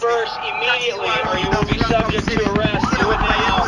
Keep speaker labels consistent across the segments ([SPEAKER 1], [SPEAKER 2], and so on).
[SPEAKER 1] disperse immediately or you will be subject to arrest. Do it now.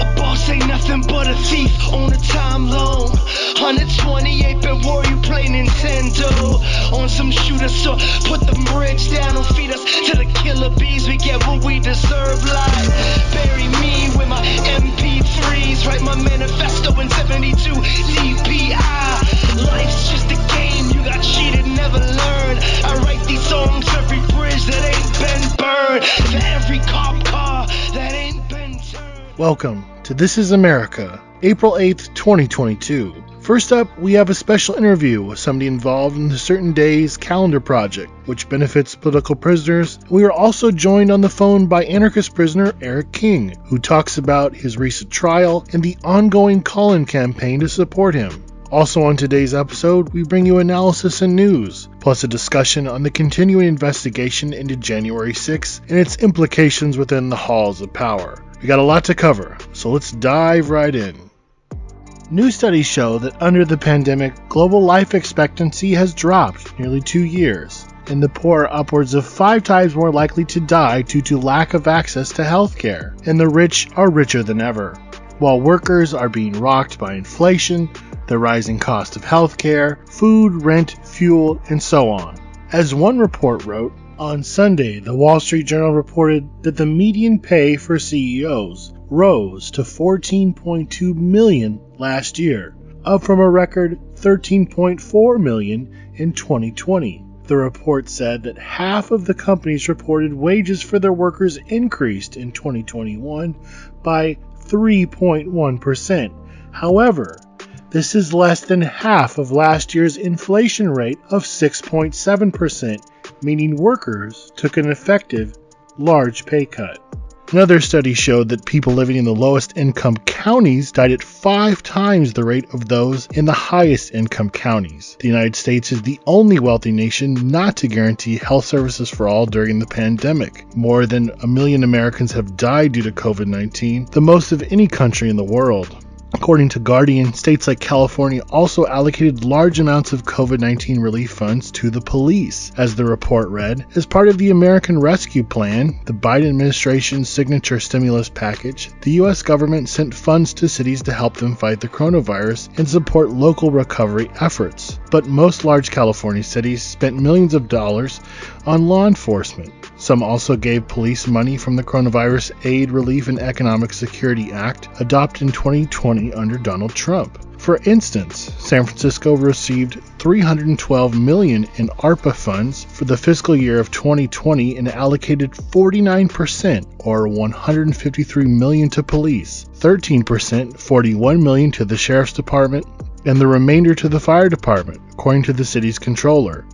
[SPEAKER 2] A boss ain't nothing but a thief on a time loan. 128-bit war, you play Nintendo. On some shooter, so put the bridge down. Don't feed us to the killer bees. We get what we deserve. Like bury me with my MP3s. Write my manifesto in 72 DPI. Life's just a game. You got cheated, never learn. I write these songs for every bridge that ain't been burned. For every cop car that ain't been turned.
[SPEAKER 3] Welcome to This is America, April 8th, 2022. First up, we have a special interview with somebody involved in the Certain Days calendar project, which benefits political prisoners. We are also joined on the phone by anarchist prisoner Eric King, who talks about his recent trial and the ongoing call-in campaign to support him. Also on today's episode, we bring you analysis and news, plus a discussion on the continuing investigation into January 6th and its implications within the halls of power. We got a lot to cover, so let's dive right in. New studies show that under the pandemic, global life expectancy has dropped nearly 2 years, and the poor are upwards of 5 times more likely to die due to lack of access to healthcare, and the rich are richer than ever. While workers are being rocked by inflation, the rising cost of healthcare, food, rent, fuel, and so on. As one report wrote, on Sunday, the Wall Street Journal reported that the median pay for CEOs rose to $14.2 million last year, up from a record $13.4 million in 2020. The report said that half of the companies reported wages for their workers increased in 2021 by 3.1%. However, this is less than half of last year's inflation rate of 6.7%, meaning workers took an effective, large pay cut. Another study showed that people living in the lowest income counties died at 5 times the rate of those in the highest income counties. The United States is the only wealthy nation not to guarantee health services for all during the pandemic. More than 1 million Americans have died due to COVID-19, the most of any country in the world. According to Guardian, states like California also allocated large amounts of COVID-19 relief funds to the police. As the report read, as part of the American Rescue Plan, the Biden administration's signature stimulus package, the U.S. government sent funds to cities to help them fight the coronavirus and support local recovery efforts. But most large California cities spent millions of dollars on law enforcement. Some also gave police money from the Coronavirus Aid, Relief, and Economic Security Act, adopted in 2020 under Donald Trump. For instance, San Francisco received $312 million in ARPA funds for the fiscal year of 2020 and allocated 49%, or $153 million, to police, 13%, $41 million, to the sheriff's department, and the remainder to the fire department, according to the city's controller.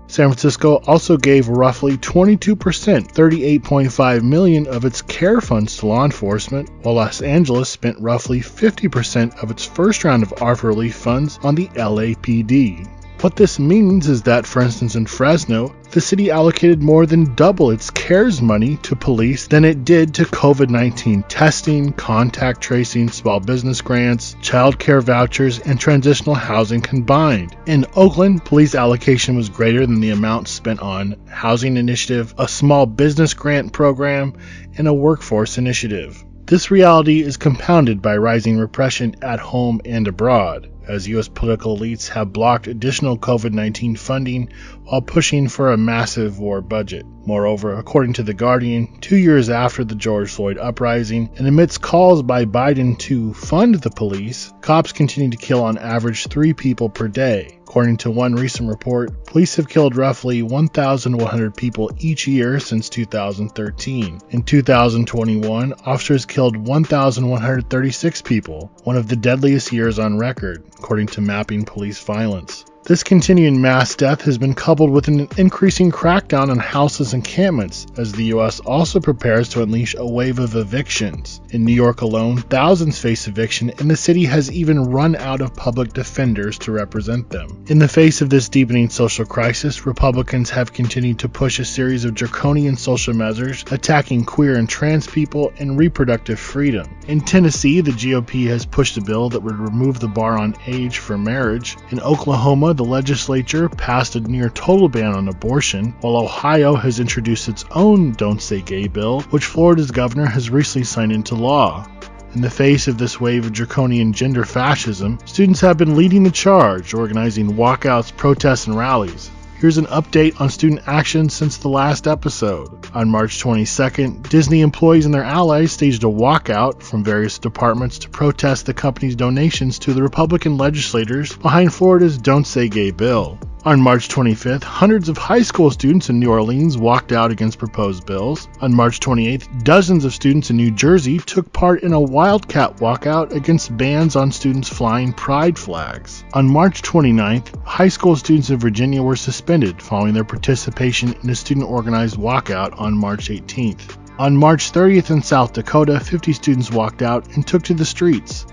[SPEAKER 3] San Francisco also gave roughly 22%, $38.5 million, of its CARE funds to law enforcement, while Los Angeles spent roughly 50% of its first round of ARPA relief funds on the LAPD. What this means is that, for instance, in Fresno, the city allocated more than double its CARES money to police than it did to COVID-19 testing, contact tracing, small business grants, child care vouchers, and transitional housing combined. In Oakland, police allocation was greater than the amount spent on housing initiative, a small business grant program, and a workforce initiative. This reality is compounded by rising repression at home and abroad, as U.S. political elites have blocked additional COVID-19 funding while pushing for a massive war budget. Moreover, according to The Guardian, 2 years after the George Floyd uprising, and amidst calls by Biden to fund the police, cops continue to kill on average 3 people per day. According to one recent report, police have killed roughly 1,100 people each year since 2013. In 2021, officers killed 1,136 people, one of the deadliest years on record, according to Mapping Police Violence. This continuing mass death has been coupled with an increasing crackdown on houseless encampments, as the U.S. also prepares to unleash a wave of evictions. In New York alone, thousands face eviction, and the city has even run out of public defenders to represent them. In the face of this deepening social crisis, Republicans have continued to push a series of draconian social measures attacking queer and trans people and reproductive freedom. In Tennessee, the GOP has pushed a bill that would remove the bar on age for marriage. In Oklahoma, the legislature passed a near total ban on abortion, while Ohio has introduced its own Don't Say Gay bill, which Florida's governor has recently signed into law. In the face of this wave of draconian gender fascism, students have been leading the charge, organizing walkouts, protests, and rallies. Here's an update on student action since the last episode. On March 22nd, Disney employees and their allies staged a walkout from various departments to protest the company's donations to the Republican legislators behind Florida's Don't Say Gay bill. On March 25th, hundreds of high school students in New Orleans walked out against proposed bills. On March 28th, dozens of students in New Jersey took part in a wildcat walkout against bans on students flying pride flags. On March 29th, high school students in Virginia were suspended following their participation in a student-organized walkout on March 18th. On March 30th in South Dakota, 50 students walked out and took to the streets.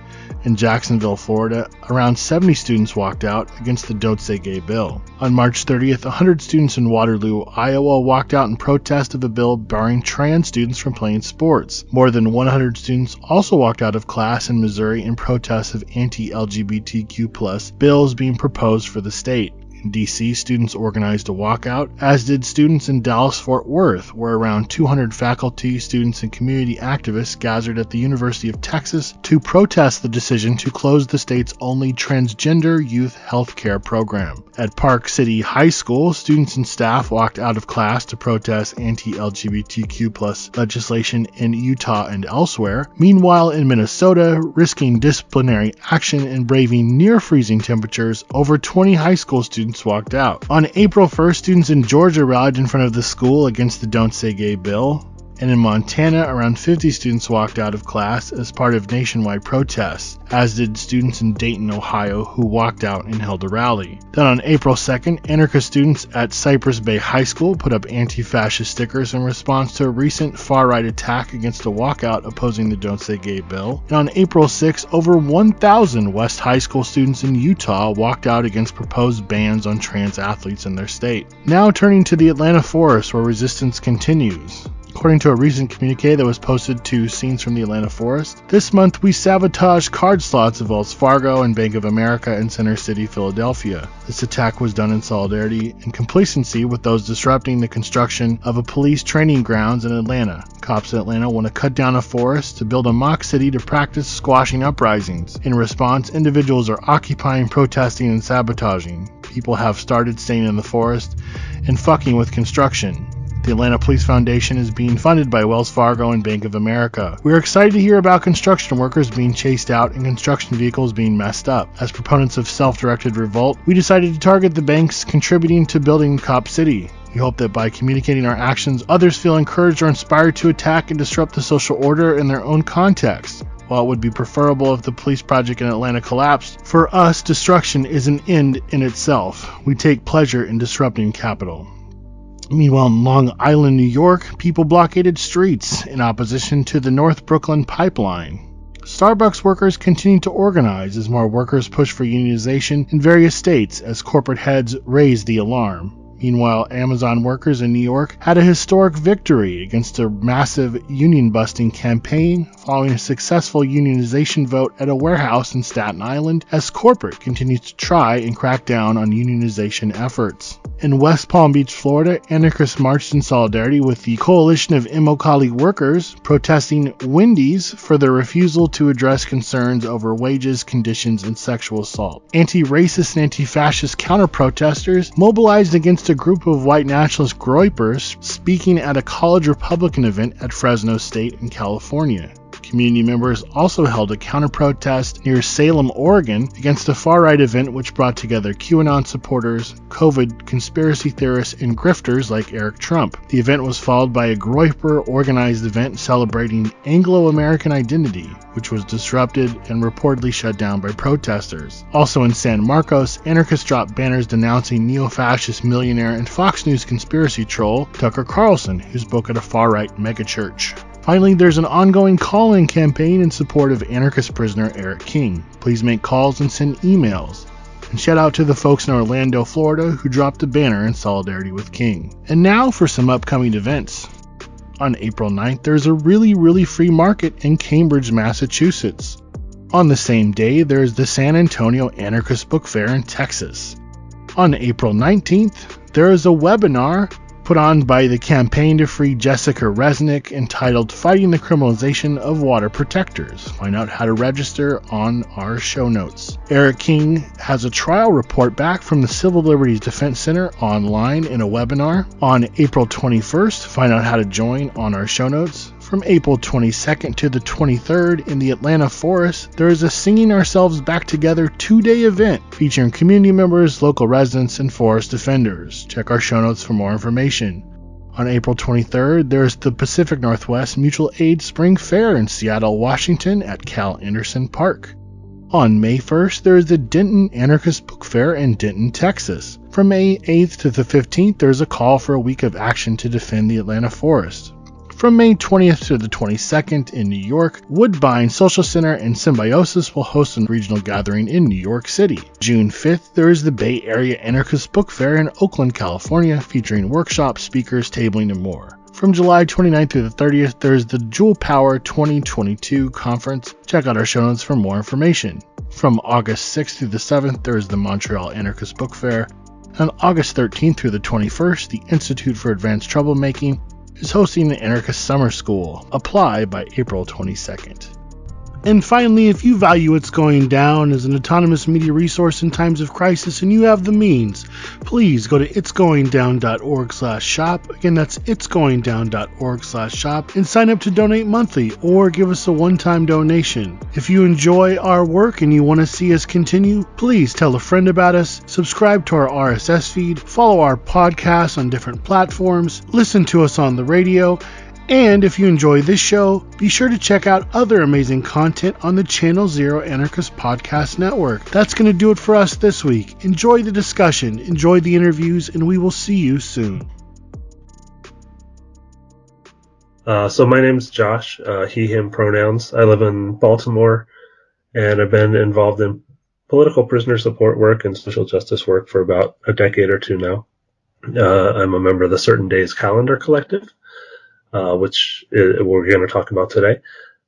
[SPEAKER 3] In Jacksonville, Florida, around 70 students walked out against the Don't Say Gay bill. On March 30th, 100 students in Waterloo, Iowa walked out in protest of a bill barring trans students from playing sports. More than 100 students also walked out of class in Missouri in protest of anti-LGBTQ+ bills being proposed for the state. In D.C., students organized a walkout, as did students in Dallas-Fort Worth, where around 200 faculty, students, and community activists gathered at the University of Texas to protest the decision to close the state's only transgender youth health care program. At Park City High School, students and staff walked out of class to protest anti-LGBTQ+ legislation in Utah and elsewhere. Meanwhile, in Minnesota, risking disciplinary action and braving near-freezing temperatures, over 20 high school students walked out. On April 1st, students in Georgia rallied in front of the school against the Don't Say Gay bill. And in Montana, around 50 students walked out of class as part of nationwide protests, as did students in Dayton, Ohio, who walked out and held a rally. Then on April 2nd, anarchist students at Cypress Bay High School put up anti-fascist stickers in response to a recent far-right attack against a walkout opposing the Don't Say Gay bill. And on April 6th, over 1,000 West High School students in Utah walked out against proposed bans on trans athletes in their state. Now turning to the Atlanta forest, where resistance continues. According to a recent communique that was posted to Scenes from the Atlanta Forest, this month we sabotaged card slots of Wells Fargo and Bank of America in Center City, Philadelphia. This attack was done in solidarity and complacency with those disrupting the construction of a police training grounds in Atlanta. Cops in Atlanta want to cut down a forest to build a mock city to practice squashing uprisings. In response, individuals are occupying, protesting, and sabotaging. People have started staying in the forest and fucking with construction. The Atlanta Police Foundation is being funded by Wells Fargo and Bank of America. We are excited to hear about construction workers being chased out and construction vehicles being messed up. As proponents of self-directed revolt, we decided to target the banks contributing to building Cop City. We hope that by communicating our actions, others feel encouraged or inspired to attack and disrupt the social order in their own context. While it would be preferable if the police project in Atlanta collapsed, for us, destruction is an end in itself. We take pleasure in disrupting capital. Meanwhile, in Long Island, New York, people blockaded streets in opposition to the North Brooklyn pipeline. Starbucks workers continue to organize as more workers push for unionization in various states as corporate heads raise the alarm. Meanwhile, Amazon workers in New York had a historic victory against a massive union-busting campaign following a successful unionization vote at a warehouse in Staten Island as corporate continues to try and crack down on unionization efforts. In West Palm Beach, Florida, anarchists marched in solidarity with the Coalition of Immokalee Workers, protesting Wendy's for their refusal to address concerns over wages, conditions, and sexual assault. Anti-racist and anti-fascist counter-protesters mobilized against a group of white nationalist groypers speaking at a college Republican event at Fresno State in California. Community members also held a counter-protest near Salem, Oregon, against a far-right event which brought together QAnon supporters, COVID conspiracy theorists, and grifters like Eric Trump. The event was followed by a groyper-organized event celebrating Anglo-American identity, which was disrupted and reportedly shut down by protesters. Also in San Marcos, anarchists dropped banners denouncing neo-fascist millionaire and Fox News conspiracy troll Tucker Carlson, who spoke at a far-right megachurch. Finally, there's an ongoing call-in campaign in support of anarchist prisoner Eric King. Please make calls and send emails. And shout out to the folks in Orlando, Florida who dropped a banner in solidarity with King. And now for some upcoming events. On April 9th, there's a really free market in Cambridge, Massachusetts. On the same day, there's the San Antonio Anarchist Book Fair in Texas. On April 19th, there is a webinar put on by the Campaign to Free Jessica Resnick entitled Fighting the Criminalization of Water Protectors. Find out how to register on our show notes. Eric King has a trial report back from the Civil Liberties Defense Center online in a webinar. On April 21st, find out how to join on our show notes. From April 22nd to the 23rd in the Atlanta Forest, there is a Singing Ourselves Back Together 2-day event featuring community members, local residents, and forest defenders. Check our show notes for more information. On April 23rd, there is the Pacific Northwest Mutual Aid Spring Fair in Seattle, Washington at Cal Anderson Park. On May 1st, there is the Denton Anarchist Book Fair in Denton, Texas. From May 8th to the 15th, there is a call for a week of action to defend the Atlanta Forest. From May 20th to the 22nd in New York, Woodbine Social Center and Symbiosis will host a regional gathering in New York City. June 5th, there is the Bay Area Anarchist Book Fair in Oakland, California, featuring workshops, speakers, tabling, and more. From July 29th through the 30th, there is the Jewel Power 2022 conference. Check out our show notes for more information. From August 6th through the 7th, there is the Montreal Anarchist Book Fair. On August 13th through the 21st, the Institute for Advanced Troublemaking is hosting the Anarchist Summer School. Apply by April 22nd. And finally, if you value What's Going Down as an autonomous media resource in times of crisis and you have the means, please go to itsgoingdown.org/shop. Again, that's itsgoingdown.org/shop and sign up to donate monthly or give us a one-time donation. If you enjoy our work and you want to see us continue, please tell a friend about us, subscribe to our RSS feed, follow our podcasts on different platforms, listen to us on the radio, and if you enjoy this show, be sure to check out other amazing content on the Channel Zero Anarchist Podcast Network. That's going to do it for us this week. Enjoy the discussion, enjoy the interviews, and we will see you soon.
[SPEAKER 4] So my name's Josh, he, him pronouns. I live in Baltimore, and I've been involved in political prisoner support work and social justice work for about a decade or two now. I'm a member of the Certain Days Calendar Collective, which we're going to talk about today,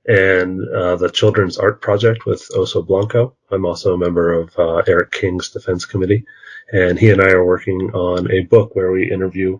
[SPEAKER 4] and the Children's Art Project with Oso Blanco. I'm also a member of Eric King's Defense Committee, and he and I are working on a book where we interview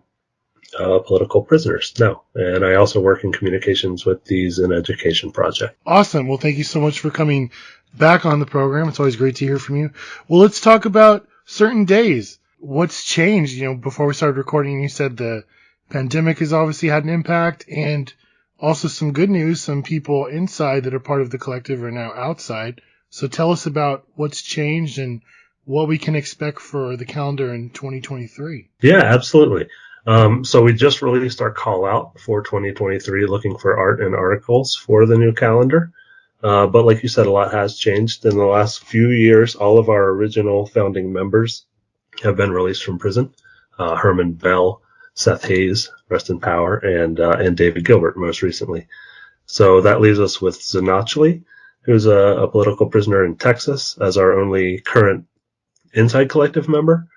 [SPEAKER 4] political prisoners now. And I also work in communications with the Zen Education Project.
[SPEAKER 3] Awesome. Well, thank you so much for coming back on the program. It's always great to hear from you. Well, let's talk about Certain Days. What's changed? Before we started recording, you said the pandemic has obviously had an impact, and also some good news. Some people inside that are part of the collective are now outside. So tell us about what's changed and what we can expect for the calendar in 2023.
[SPEAKER 4] Yeah, absolutely. So we just released our call out for 2023, looking for art and articles for the new calendar. But like you said, a lot has changed in the last few years. All of our original founding members have been released from prison. Herman Bell, Seth Hayes, rest in power, and David Gilbert most recently. So that leaves us with Sundiata Acoli, who's a political prisoner in Texas, as our only current inside collective member.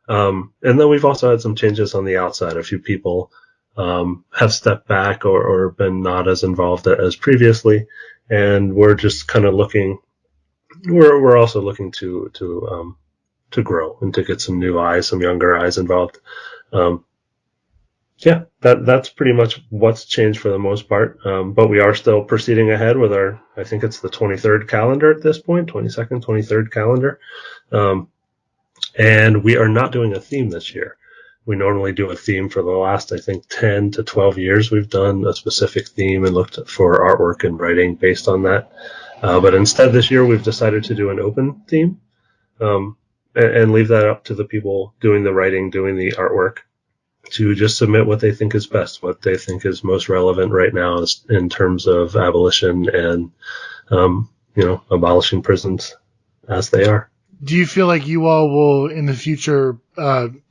[SPEAKER 4] And then we've also had some changes on the outside. A few people have stepped back or been not as involved as previously, and we're just kind of looking. We're also looking to grow and to get some new eyes, some younger eyes involved. Yeah, that's pretty much what's changed for the most part. But we are still proceeding ahead with our, I think it's the 23rd calendar at this point, 22nd, 23rd calendar. And we are not doing a theme this year. We normally do a theme for the last, I think, 10 to 12 years. We've done a specific theme and looked for artwork and writing based on that. But instead this year, we've decided to do an open theme, and leave that up to the people doing the writing, doing the artwork, to just submit what they think is best, what they think is most relevant right now in terms of abolition and, abolishing prisons as they are.
[SPEAKER 3] Do you feel like you all will, in the future,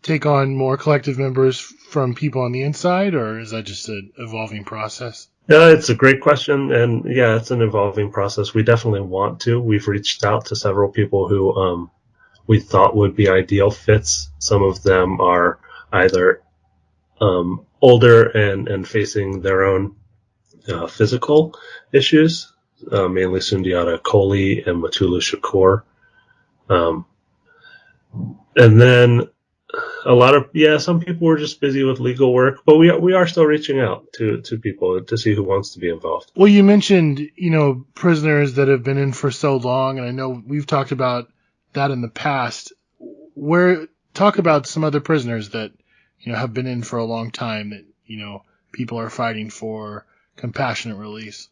[SPEAKER 3] take on more collective members from people on the inside, or is that just an evolving process?
[SPEAKER 4] Yeah, it's a great question, and yeah, it's an evolving process. We definitely want to. We've reached out to several people who we thought would be ideal fits. Some of them are either older and facing their own physical issues, mainly Sundiata Acoli and Mutul Shakur. And then some people were just busy with legal work, but we are still reaching out to people to see who wants to be involved.
[SPEAKER 3] Well, you mentioned, prisoners that have been in for so long, and I know we've talked about that in the past. Talk about some other prisoners that, have been in for a long time that, people are fighting for compassionate release.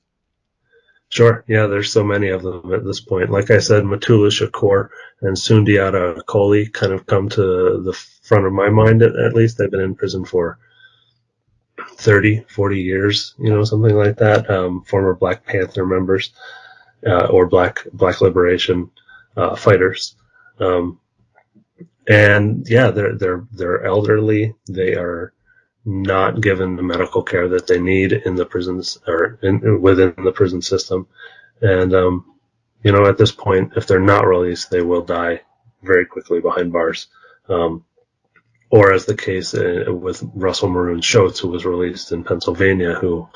[SPEAKER 4] Sure. Yeah, there's so many of them at this point. Like I said, Mutul Shakur and Sundiata Acoli kind of come to the front of my mind, at least. They've been in prison for 30, 40 years, something like that. Former Black Panther members, or Black Liberation fighters. And yeah, they're elderly. They are not given the medical care that they need in the prisons or within the prison system. And, at this point, if they're not released, they will die very quickly behind bars. Or as the case with Russell Maroon Shoatz, who was released in Pennsylvania, who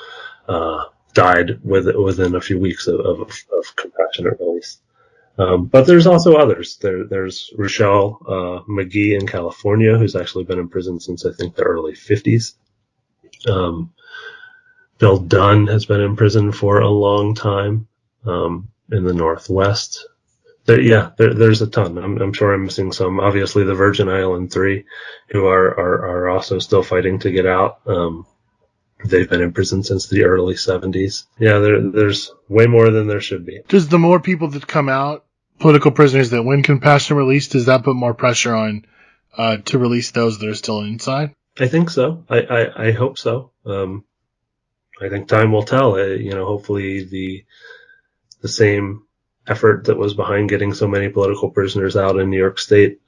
[SPEAKER 4] died within a few weeks of compassionate release. But there's also others. There's Rochelle McGee in California, who's actually been in prison since I think the early 50s. Bill Dunn has been in prison for a long time in the Northwest. There's a ton. I'm sure I'm missing some. Obviously, the Virgin Island 3, who are also still fighting to get out. They've been in prison since the early 70s. Yeah, there's way more than there should be.
[SPEAKER 3] Does the more people that come out, political prisoners that win compassionate release, does that put more pressure on to release those that are still inside?
[SPEAKER 4] I think so. I hope so. I think time will tell. Hopefully the same effort that was behind getting so many political prisoners out in New York State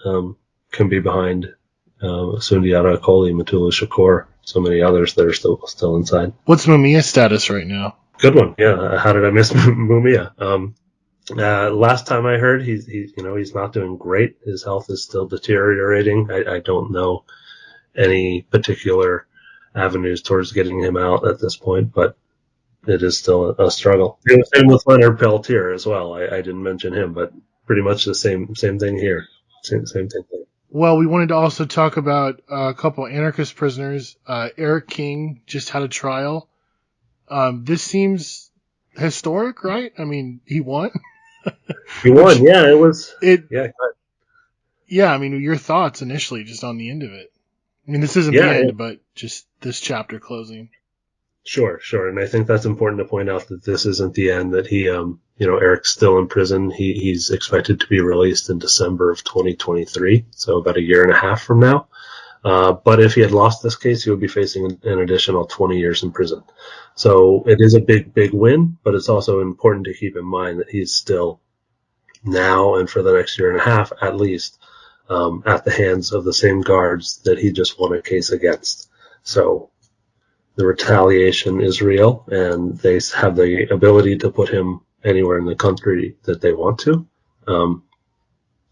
[SPEAKER 4] can be behind Sundiata Acoli, Mutul Shakur, so many others that are still inside.
[SPEAKER 3] What's Mumia's status right now?
[SPEAKER 4] Good one. Yeah. How did I miss Mumia? Last time I heard, he's not doing great. His health is still deteriorating. I don't know any particular avenues towards getting him out at this point, but it is still a struggle. Same with Leonard Peltier as well. I didn't mention him, but pretty much the same thing here. Same thing.
[SPEAKER 3] Well, we wanted to also talk about a couple anarchist prisoners. Eric King just had a trial. This seems historic, right? I mean, he won.
[SPEAKER 4] He won, yeah. It was.
[SPEAKER 3] Yeah, I mean, your thoughts initially just on the end of it. I mean, this isn't the end, but just this chapter closing.
[SPEAKER 4] Sure. And I think that's important to point out that this isn't the end, that he, Eric's still in prison. He's expected to be released in December of 2023, so about a year and a half from now. But if he had lost this case, he would be facing an additional 20 years in prison. So it is a big, big win, but it's also important to keep in mind that he's still now and for the next year and a half, at least, at the hands of the same guards that he just won a case against. So the retaliation is real, and they have the ability to put him anywhere in the country that they want to.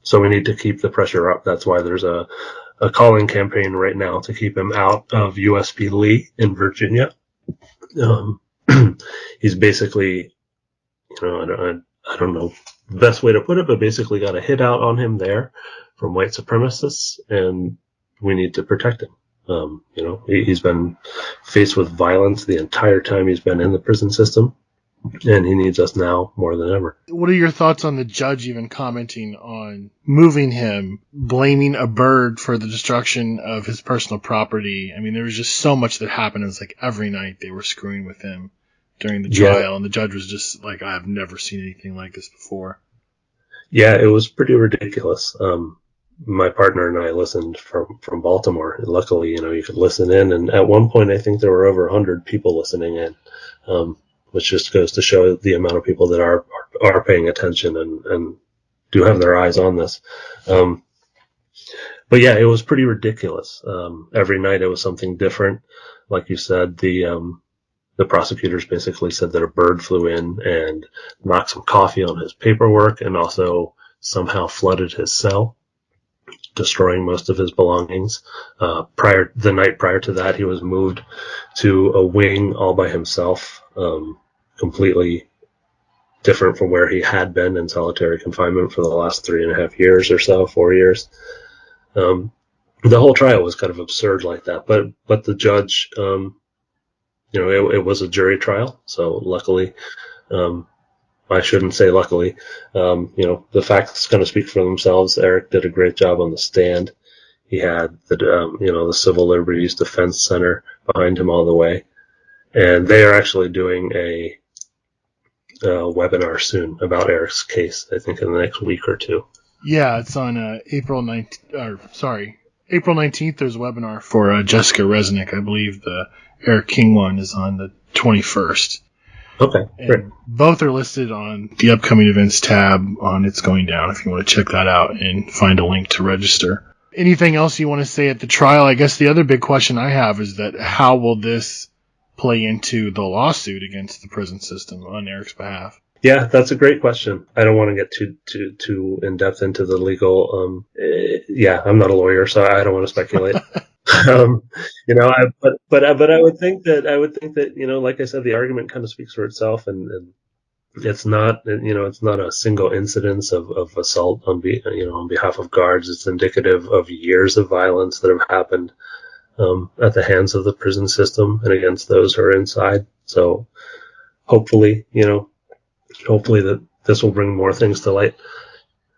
[SPEAKER 4] So we need to keep the pressure up. That's why there's a calling campaign right now to keep him out of USP Lee in Virginia. He's basically, I don't know the best way to put it, but basically got a hit out on him there from white supremacists, and we need to protect him. He's been faced with violence the entire time he's been in the prison system, and he needs us now more than ever.
[SPEAKER 3] What are your thoughts on the judge even commenting on moving him, blaming a bird for the destruction of his personal property? I mean, there was just so much that happened. It was like every night they were screwing with him during the trial, and the judge was just like, I have never seen anything like this before.
[SPEAKER 4] Yeah, it was pretty ridiculous. My partner and I listened from Baltimore. Luckily, you could listen in, and at one point I think there were over 100 people listening in, which just goes to show the amount of people that are paying attention and do have their eyes on this. But yeah, it was pretty ridiculous. Every night it was something different. Like you said, the prosecutors basically said that a bird flew in and knocked some coffee on his paperwork and also somehow flooded his cell, destroying most of his belongings. The night prior to that, he was moved to a wing all by himself, completely different from where he had been in solitary confinement for the last 3.5 years or so, 4 years. The whole trial was kind of absurd like that, but the judge, it was a jury trial, so luckily, I shouldn't say luckily, the facts kind of speak for themselves. Eric did a great job on the stand. He had the Civil Liberties Defense Center behind him all the way, and they are actually doing a webinar soon about Eric's case. I think in the next week or two.
[SPEAKER 3] Yeah, it's on April 19th. There's a webinar for Jessica Resnick. I believe the Eric King one is on the 21st.
[SPEAKER 4] Okay, great.
[SPEAKER 3] And both are listed on the upcoming events tab on It's Going Down if you want to check that out and find a link to register. Anything else you want to say at the trial? I guess the other big question I have is that how will this play into the lawsuit against the prison system on Eric's behalf?
[SPEAKER 4] Yeah, that's a great question. I don't want to get too in depth into the legal. I'm not a lawyer, so I don't want to speculate. But I would think that like I said, the argument kind of speaks for itself, and it's not a single incidence of assault on behalf of guards. It's indicative of years of violence that have happened at the hands of the prison system and against those who are inside. So hopefully that this will bring more things to light.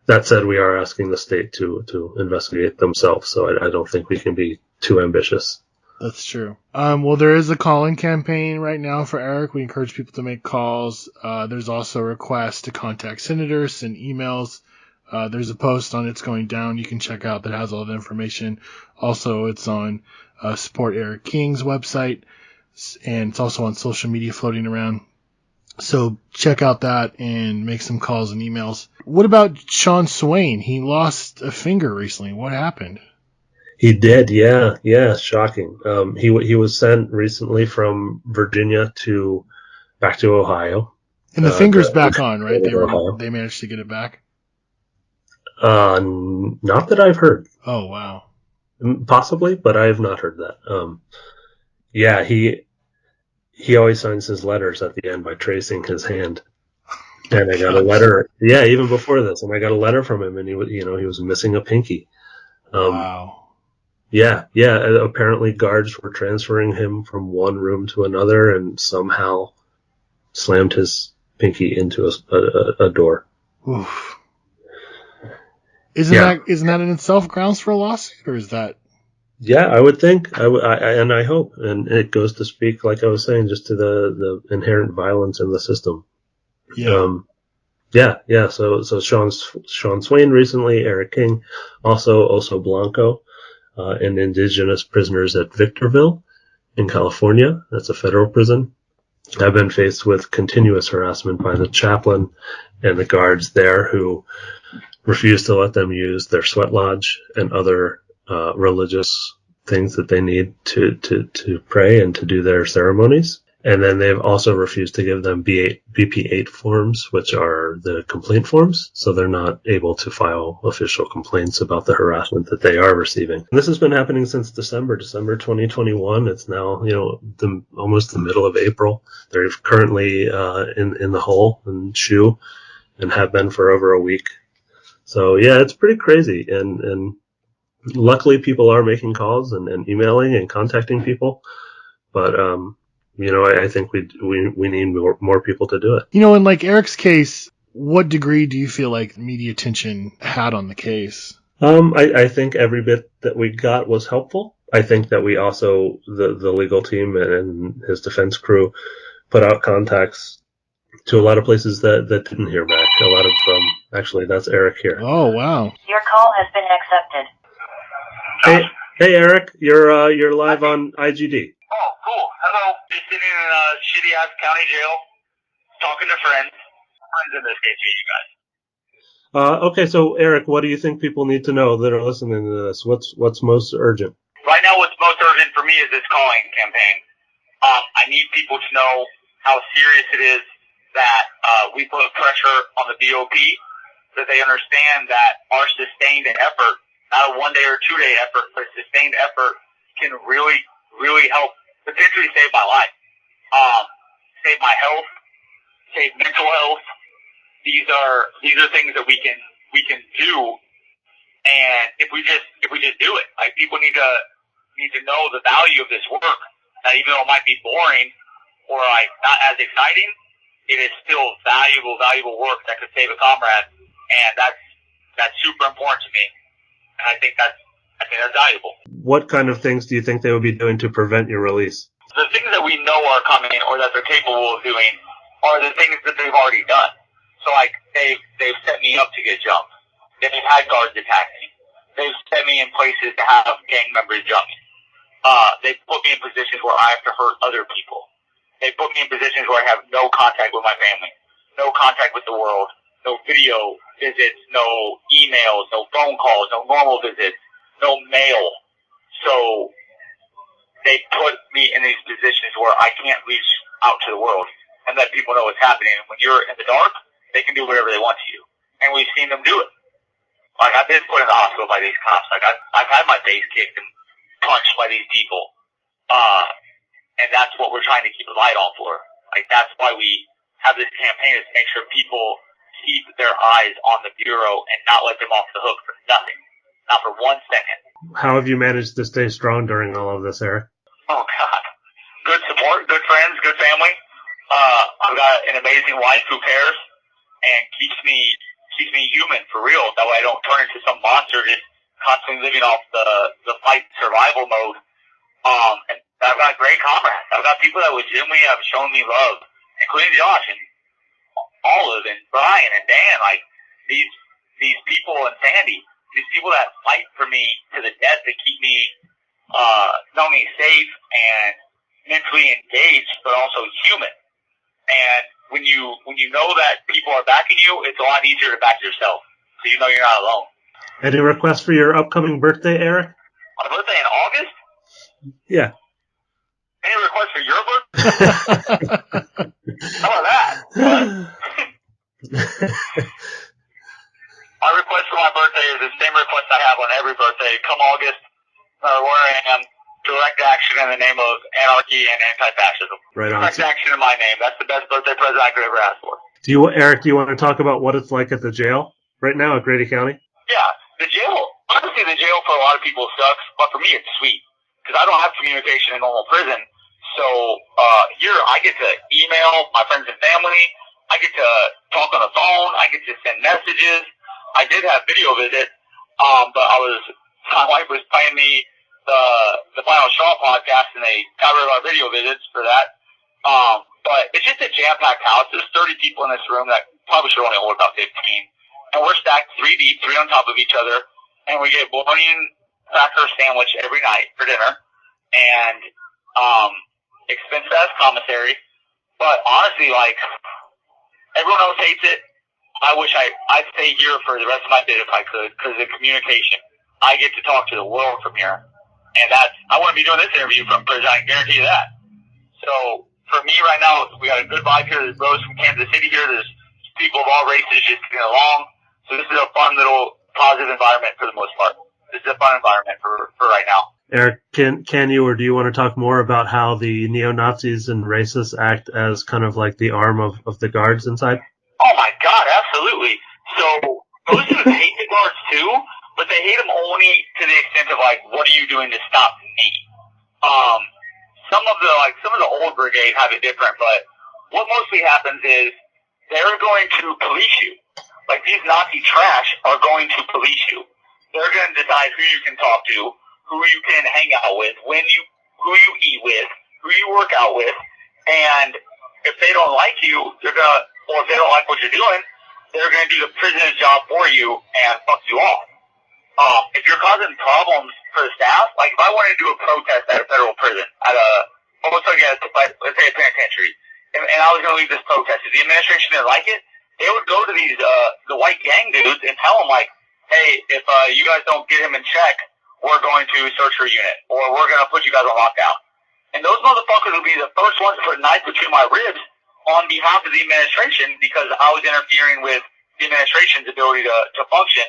[SPEAKER 4] That said, we are asking the state to investigate themselves, so I don't think we can be too ambitious.
[SPEAKER 3] That's true. Well, there is a call-in campaign right now for Eric. We encourage people to make calls. There's also a request to contact senators, send emails. There's a post on It's Going Down you can check out that has all the information. Also, it's on Support Eric King's website, and it's also on social media floating around. So check out that and make some calls and emails. What about Sean Swain? He lost a finger recently. What happened?
[SPEAKER 4] He did, yeah, shocking. He was sent recently from Virginia back to Ohio.
[SPEAKER 3] And the finger's back on, right? They managed to get it back?
[SPEAKER 4] Not that I've heard.
[SPEAKER 3] Oh, wow.
[SPEAKER 4] Possibly, but I have not heard that. He always signs his letters at the end by tracing his hand. And I got a letter, even before this, and I got a letter from him, and he was missing a pinky.
[SPEAKER 3] Wow.
[SPEAKER 4] Yeah. Apparently, guards were transferring him from one room to another, and somehow slammed his pinky into a door.
[SPEAKER 3] Oof. Isn't that in itself grounds for a lawsuit, or is that?
[SPEAKER 4] Yeah, I would think, and I hope, and it goes to speak, like I was saying, just to the inherent violence in the system.
[SPEAKER 3] Yeah.
[SPEAKER 4] So Sean Swain recently, Eric King, also Oso Blanco, and indigenous prisoners at Victorville in California. That's a federal prison. Have been faced with continuous harassment by the chaplain and the guards there, who refuse to let them use their sweat lodge and other religious things that they need to pray and to do their ceremonies. And then they've also refused to give them BP8 forms, which are the complaint forms, so they're not able to file official complaints about the harassment that they are receiving. And this has been happening since December 2021. It's now, almost the middle of April. They're currently in the hole and shoe, and have been for over a week. So yeah, it's pretty crazy. And luckily people are making calls and emailing and contacting people, but I think we need more people to do it.
[SPEAKER 3] In like Eric's case, what degree do you feel like media attention had on the case?
[SPEAKER 4] I think every bit that we got was helpful. I think that we also, the legal team and his defense crew, put out contacts to a lot of places that didn't hear back. A lot of actually, that's Eric here.
[SPEAKER 3] Oh, wow.
[SPEAKER 5] Your call has been accepted.
[SPEAKER 4] Hey, Eric, you're live on IGD.
[SPEAKER 6] Oh, cool. Hello. Just sitting in a shitty-ass county jail, talking to friends. Friends in this case, you guys.
[SPEAKER 4] Okay, so Eric, what do you think people need to know that are listening to this? What's most urgent?
[SPEAKER 6] Right now, what's most urgent for me is this calling campaign. I need people to know how serious it is that we put pressure on the BOP, that they understand that our sustained effort, not a one-day or two-day effort, but sustained effort can really, really help potentially save my life, save my health, save mental health, these are things that we can do, and if we just do it, like people need to know the value of this work. That even though it might be boring or like not as exciting, it is still valuable work that could save a comrade, and that's super important to me. And I think that's valuable.
[SPEAKER 4] What kind of things do you think they would be doing to prevent your release?
[SPEAKER 6] The things that we know are coming or that they're capable of doing are the things that they've already done. So like they've set me up to get jumped. They've had guards attack me. They've set me in places to have gang members jump me. They've put me in positions where I have to hurt other people. They put me in positions where I have no contact with my family, no contact with the world, no video visits, no emails, no phone calls, no normal visits, no mail. So they put me in these positions where I can't reach out to the world and let people know what's happening. And when you're in the dark, they can do whatever they want to you. And we've seen them do it. Like, I've been put in the hospital by these cops. Like, I've had my face kicked and punched by these people. And that's what we're trying to keep a light on for. Like, that's why we have this campaign, is to make sure people keep their eyes on the Bureau and not let them off the hook for nothing. Not for 1 second.
[SPEAKER 4] How have you managed to stay strong during all of this, Eric?
[SPEAKER 6] Oh, God. Good support, good friends, good family. I've got an amazing wife who cares and keeps me human, for real. That way I don't turn into some monster just constantly living off the fight survival mode. And I've got great comrades. I've got people that legitimately have shown me love, including Josh and Olive and Brian and Dan. Like, these people, and Sandy, these people that fight for me to the death, that keep me not only safe and mentally engaged, but also human. And when you know that people are backing you, it's a lot easier to back yourself, so you know you're not alone.
[SPEAKER 4] Any requests for your upcoming birthday, Eric?
[SPEAKER 6] My birthday in August?
[SPEAKER 4] Yeah.
[SPEAKER 6] Any requests for your birthday? How about that? My request for my birthday is the same request I have on every birthday. Come August, where I am, direct action in the name of anarchy and anti-fascism.
[SPEAKER 4] Right on.
[SPEAKER 6] Direct action in my name. That's the best birthday present I could ever ask for.
[SPEAKER 4] Eric, do you want to talk about what it's like at the jail right now at Grady County?
[SPEAKER 6] Yeah, the jail, honestly, the jail for a lot of people sucks, but for me it's sweet, because I don't have communication in normal prison. So here I get to email my friends and family. I get to talk on the phone. I get to send messages. I did have video visits, but my wife was playing me the Final Shaw podcast, and they got rid of our video visits for that. But it's just a jam-packed house. There's 30 people in this room that probably should only hold about 15. And we're stacked 3 deep, 3 on top of each other. And we get bologna and cracker sandwich every night for dinner. And expensive as commissary. But honestly, like, everyone else hates it. I wish I'd stay here for the rest of my bid if I could, because of the communication. I get to talk to the world from here. And I wouldn't be doing this interview from prison, I can guarantee you that. So, for me right now, we got a good vibe here. There's bros from Kansas City here. There's people of all races just getting along. So this is a fun little positive environment for the most part. This is a fun environment for right now.
[SPEAKER 4] Eric, can you or do you want to talk more about how the neo-Nazis and racists act as kind of like the arm of the guards inside?
[SPEAKER 6] Oh my God, absolutely. So those dudes hate the guards too, but they hate them only to the extent of like, what are you doing to stop me? Some of the old brigade have it different, but what mostly happens is they're going to police you. Like, these Nazi trash are going to police you. They're going to decide who you can talk to, who you can hang out with, who you eat with, who you work out with, and if they don't like you, or if they don't like what you're doing, they're going to do the prisoner's job for you and fuck you off. If you're causing problems for the staff, like if I wanted to do a protest at a federal prison, let's say a penitentiary, and I was going to lead this protest, if the administration didn't like it, they would go to these the white gang dudes and tell them, like, hey, if you guys don't get him in check, we're going to search your unit, or we're going to put you guys on lockdown. And those motherfuckers would be the first ones to put knives between my ribs on behalf of the administration, because I was interfering with the administration's ability to function,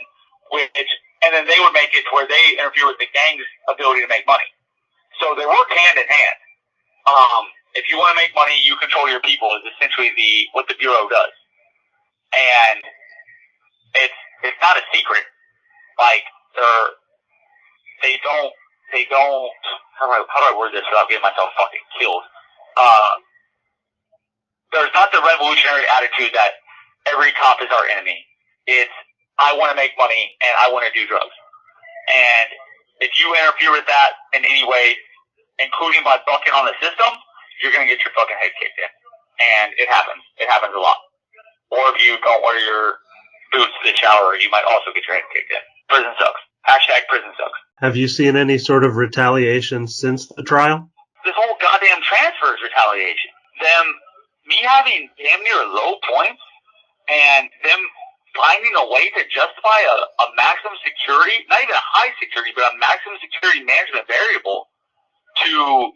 [SPEAKER 6] and then they would make it to where they interfere with the gang's ability to make money. So they work hand in hand. If you want to make money, you control your people is essentially what the Bureau does. and it's not a secret. Like they don't. How do I word this without getting myself fucking killed? There's not the revolutionary attitude that every cop is our enemy. It's, I want to make money and I want to do drugs. And if you interfere with that in any way, including by bucking on the system, you're going to get your fucking head kicked in. And it happens. It happens a lot. Or if you don't wear your boots to the shower, you might also get your head kicked in. Prison sucks. Hashtag prison sucks.
[SPEAKER 4] Have you seen any sort of retaliation since the trial?
[SPEAKER 6] This whole goddamn transfer is retaliation. Me having damn near low points and them finding a way to justify a maximum security, not even a high security, but a maximum security management variable to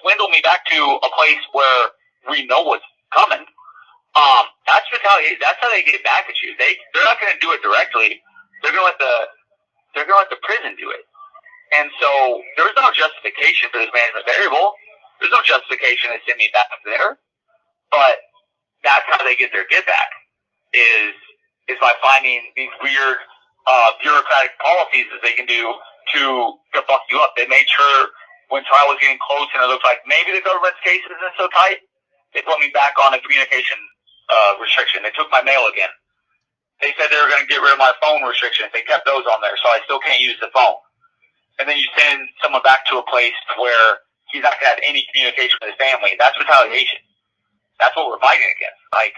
[SPEAKER 6] swindle me back to a place where we know what's coming. That's retaliation. That's how they get back at you. They're not going to do it directly. They're going to let the prison do it. And so there's no justification for this management variable. There's no justification to send me back there. But that's how they get their get back is by finding these weird bureaucratic policies that they can do to fuck you up. They made sure when trial was getting close and it looked like maybe the government's case isn't so tight, they put me back on a communication restriction. They took my mail again. They said they were going to get rid of my phone restrictions. They kept those on there, so I still can't use the phone. And then you send someone back to a place where he's not going to have any communication with his family. That's retaliation. That's what we're fighting against. Like,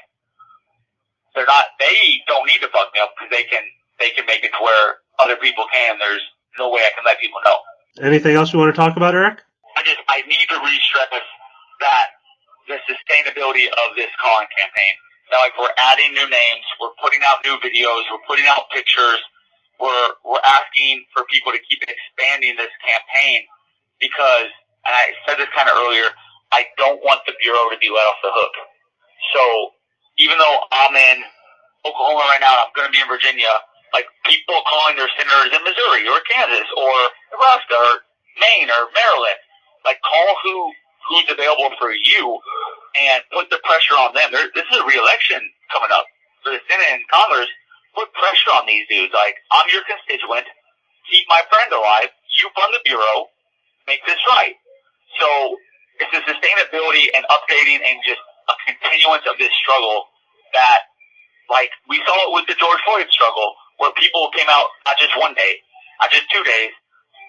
[SPEAKER 6] they don't need to fuck me up because they can make it to where other people can. There's no way I can let people know.
[SPEAKER 4] Anything else you want to talk about, Eric?
[SPEAKER 6] I need to re-stress that the sustainability of this calling campaign. Now, like, we're adding new names, we're putting out new videos, we're putting out pictures, we're asking for people to keep expanding this campaign because, and I said this kind of earlier, I don't want the Bureau to be let off the hook. So, even though I'm in Oklahoma right now, I'm going to be in Virginia, like, people calling their senators in Missouri or Kansas or Nebraska or Maine or Maryland, like, call who's available for you and put the pressure on them. This is a re-election coming up for the Senate and Congress. Put pressure on these dudes. Like, I'm your constituent. Keep my friend alive. You fund the Bureau. Make this right. So it's the sustainability and updating and just a continuance of this struggle that, like, we saw it with the George Floyd struggle where people came out not just one day, not just 2 days,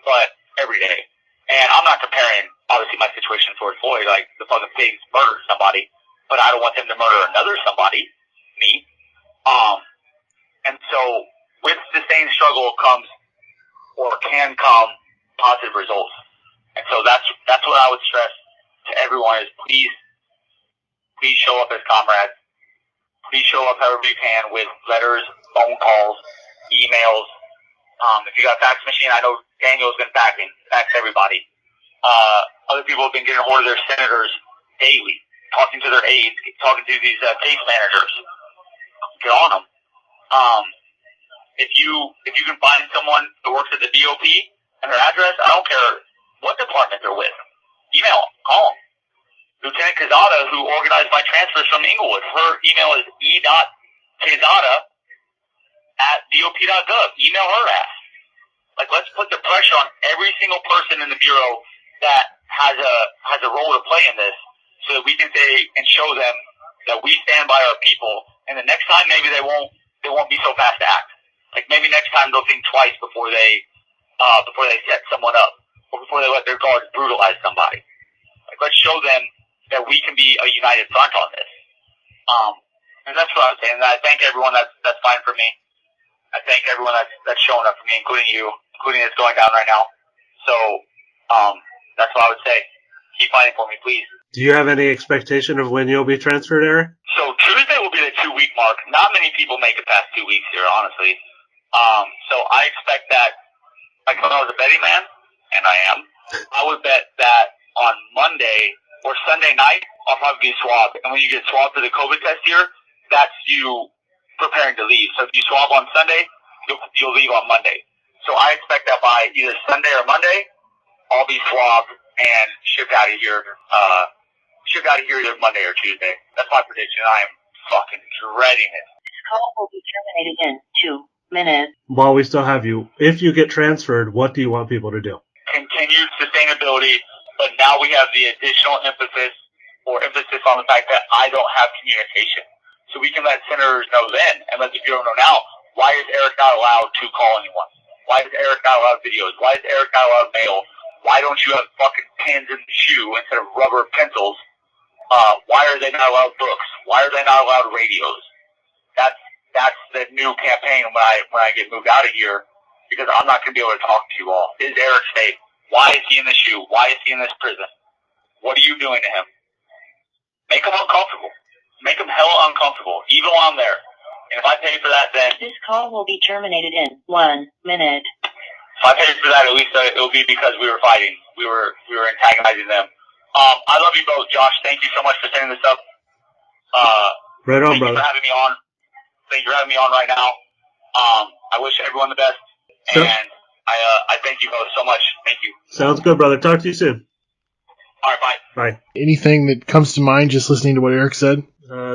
[SPEAKER 6] but every day. And I'm not comparing, obviously, my situation with George Floyd, like the fucking pigs murdered somebody, but I don't want them to murder another somebody, me. And so with sustained struggle comes, or can come, positive results. And so that's what I would stress to everyone is please show up as comrades. Please show up however you can with letters, phone calls, emails. If you got a fax machine, I know Daniel's been faxing everybody. Other people have been getting a hold of their senators daily, talking to their aides, talking to these case managers. Get on them. If you can find someone who works at the BOP and their address, I don't care what department they're with. Email them, call them. Lieutenant Quezada, who organized my transfers from Inglewood, her email is e.quezada@bop.gov. Email her ass. Like, let's put the pressure on every single person in the Bureau that has a role to play in this so that we can say and show them that we stand by our people, and the next time maybe they won't be so fast to act. Like, maybe next time they'll think twice before they set someone up or before they let their guards brutalize somebody. Like, let's show them that we can be a united front on this. And that's what I was saying. And I thank everyone that's fine for me. I thank everyone that's showing up for me, including you, including it's going down right now. So, that's what I would say. Keep fighting for me, please.
[SPEAKER 4] Do you have any expectation of when you'll be transferred, Eric?
[SPEAKER 6] So Tuesday will be the 2-week mark. Not many people make it past 2 weeks here, honestly. So I expect that, like when I was a betting man, and I am, I would bet that on Monday or Sunday night, I'll probably be swabbed. And when you get swabbed for the COVID test here, that's you preparing to leave. So if you swab on Sunday, you'll leave on Monday. So I expect that by either Sunday or Monday, I'll be swabbed and shipped out of here either Monday or Tuesday. That's my prediction. I am fucking dreading it.
[SPEAKER 5] This call will be terminated in 2 minutes.
[SPEAKER 4] While we still have you, if you get transferred, what do you want people to do?
[SPEAKER 6] Continued sustainability, but now we have the additional emphasis on the fact that I don't have communication. So we can let senators know then, and let the Bureau know now, why is Eric not allowed to call anyone? Why is Eric not allowed videos? Why is Eric not allowed mail? Why don't you have fucking pins in the shoe instead of rubber pencils? Why are they not allowed books? Why are they not allowed radios? That's the new campaign when I get moved out of here, because I'm not going to be able to talk to you all. Is Eric safe? Why is he in the shoe? Why is he in this prison? What are you doing to him? Make him uncomfortable. Make him hella uncomfortable, even while I'm there. And if I pay for that, then...
[SPEAKER 5] This call will be terminated in 1 minute.
[SPEAKER 6] If I pay for that, at least it will be because we were fighting. We were antagonizing them. I love you both, Josh. Thank you so much for setting this up.
[SPEAKER 4] Right on,
[SPEAKER 6] thank
[SPEAKER 4] brother.
[SPEAKER 6] You for having me on. Thank you for having me on right now. I wish everyone the best.
[SPEAKER 4] Sure.
[SPEAKER 6] And I thank you both so much. Thank you.
[SPEAKER 4] Sounds good, brother. Talk to you soon.
[SPEAKER 6] All right, bye.
[SPEAKER 4] Bye.
[SPEAKER 3] Anything that comes to mind just listening to what Eric said?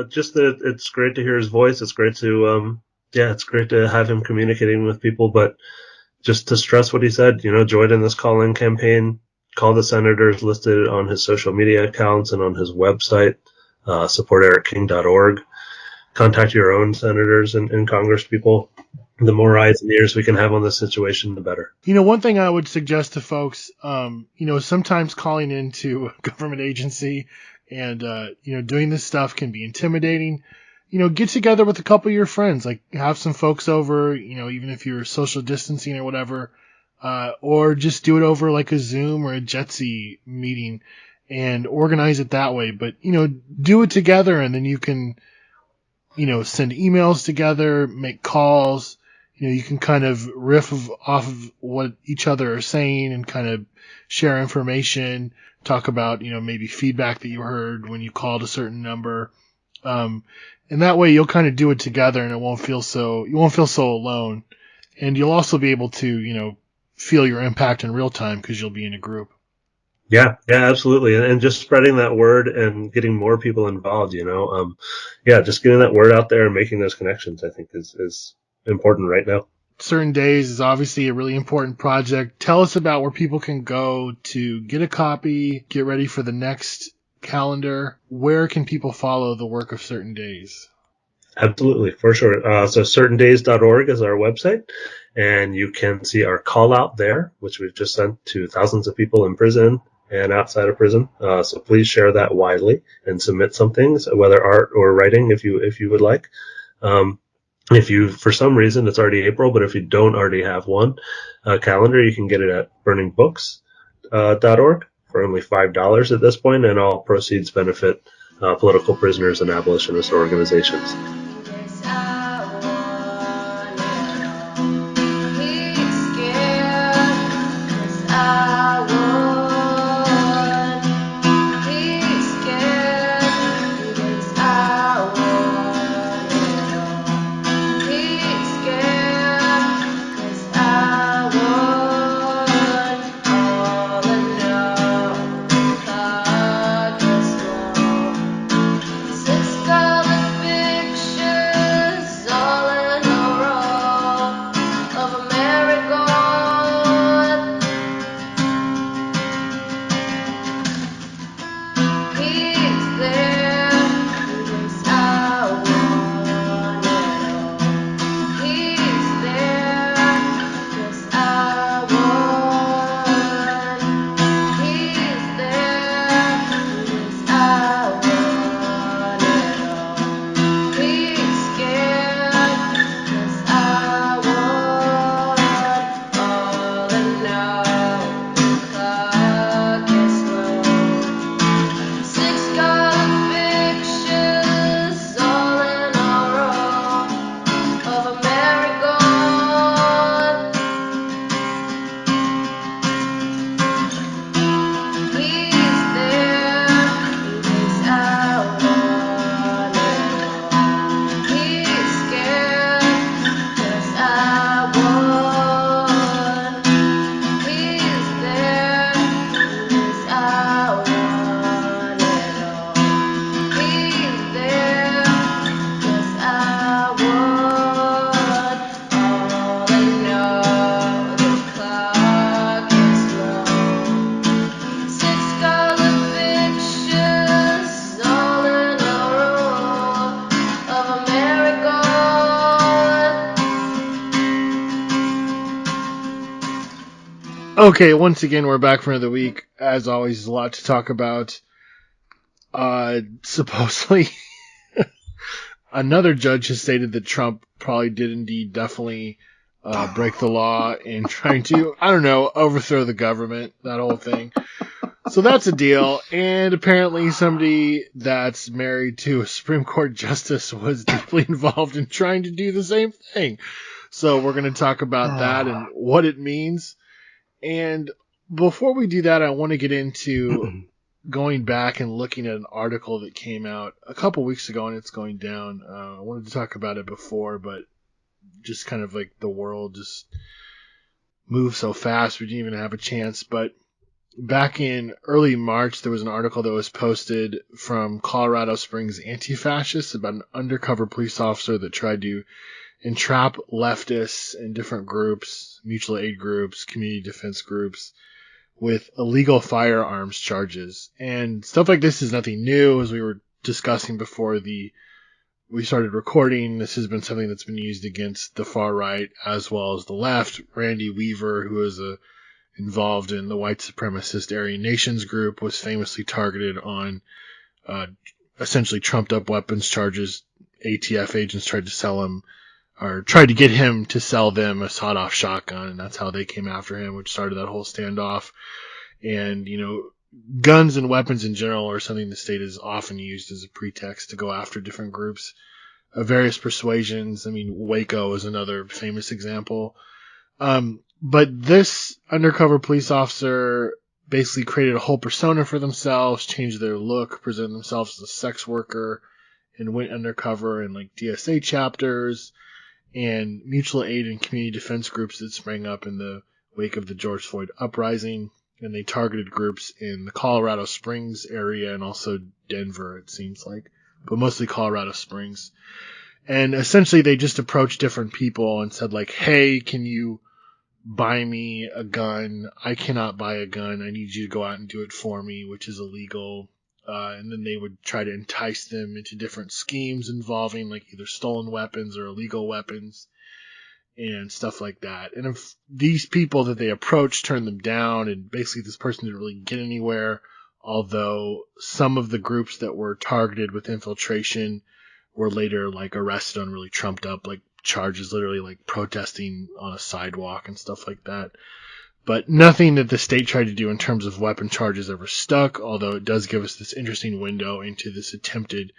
[SPEAKER 4] Just that it's great to hear his voice. It's great to, it's great to have him communicating with people. But just to stress what he said, join in this call-in campaign. Call the senators listed on his social media accounts and on his website. SupportEricKing.org. Contact your own senators and Congress people. The more eyes and ears we can have on this situation, the better.
[SPEAKER 3] One thing I would suggest to folks, sometimes calling into a government agency and, doing this stuff can be intimidating. Get together with a couple of your friends, like have some folks over, even if you're social distancing or whatever, or just do it over like a Zoom or a Jitsi meeting and organize it that way. But, do it together, and then you can, send emails together, make calls. You can kind of riff off of what each other are saying and kind of share information, talk about, maybe feedback that you heard when you called a certain number. And that way you'll kind of do it together, and you won't feel so alone. And you'll also be able to, feel your impact in real time because you'll be in a group.
[SPEAKER 4] Yeah, absolutely. And just spreading that word and getting more people involved, just getting that word out there and making those connections, I think is important right now.
[SPEAKER 3] Certain Days is obviously a really important project. Tell us about where people can go to get a copy, get ready for the next calendar. Where can people follow the work of Certain Days?
[SPEAKER 4] Absolutely, for sure. So certaindays.org is our website, and you can see our call out there, which we've just sent to thousands of people in prison and outside of prison. So please share that widely and submit some things, whether art or writing, if you would like. If you, for some reason, it's already April, but if you don't already have one calendar, you can get it at burningbooks.org for only $5 at this point, and all proceeds benefit political prisoners and abolitionist organizations.
[SPEAKER 2] Six color fiction.
[SPEAKER 3] Okay, once again, we're back for another week. As always, there's a lot to talk about. Supposedly, another judge has stated that Trump probably did indeed definitely break the law in trying to, I don't know, overthrow the government, that whole thing. So that's a deal. And apparently somebody that's married to a Supreme Court justice was deeply involved in trying to do the same thing. So we're going to talk about that and what it means. And before we do that, I want to get into going back and looking at an article that came out a couple weeks ago, and it's going down. I wanted to talk about it before, but just kind of like the world just moved so fast, we didn't even have a chance. But back in early March, there was an article that was posted from Colorado Springs anti-fascists about an undercover police officer that tried to entrap leftists and different groups, mutual aid groups, community defense groups, with illegal firearms charges. And stuff like this is nothing new. As we were discussing before we started recording, this has been something that's been used against the far right as well as the left. Randy Weaver, who is involved in the white supremacist Aryan Nations group, was famously targeted on essentially trumped up weapons charges. ATF agents tried to sell him, or tried to get him to sell them a sawed-off shotgun, and that's how they came after him, which started that whole standoff. And, you know, guns and weapons in general are something the state has often used as a pretext to go after different groups of various persuasions. I mean, Waco is another famous example. But this undercover police officer basically created a whole persona for themselves, changed their look, presented themselves as a sex worker, and went undercover in like DSA chapters and mutual aid and community defense groups that sprang up in the wake of the George Floyd uprising. And they targeted groups in the Colorado Springs area and also Denver, it seems like, but mostly Colorado Springs. And essentially they just approached different people and said like, hey, can you buy me a gun? I cannot buy a gun. I need you to go out and do it for me, which is illegal. And then they would try to entice them into different schemes involving like either stolen weapons or illegal weapons and stuff like that. And if these people that they approached turned them down, and basically this person didn't really get anywhere, although some of the groups that were targeted with infiltration were later like arrested on really trumped up like charges, literally like protesting on a sidewalk and stuff like that. But nothing that the state tried to do in terms of weapon charges ever stuck, although it does give us this interesting window into this attempted,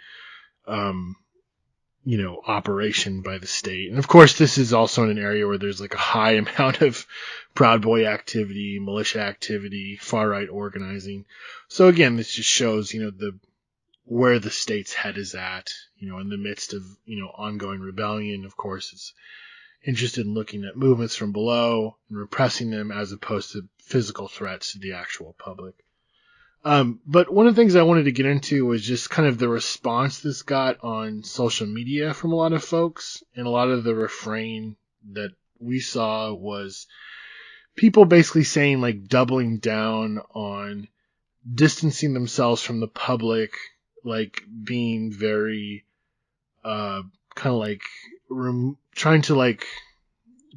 [SPEAKER 3] operation by the state. And of course, this is also in an area where there's like a high amount of Proud Boy activity, militia activity, far right organizing. So again, this just shows, where the state's head is at, in the midst of, ongoing rebellion. Of course, it's interested in looking at movements from below and repressing them as opposed to physical threats to the actual public. But one of the things I wanted to get into was just kind of the response this got on social media from a lot of folks. And a lot of the refrain that we saw was people basically saying like doubling down on distancing themselves from the public, like being very, kind of like trying to like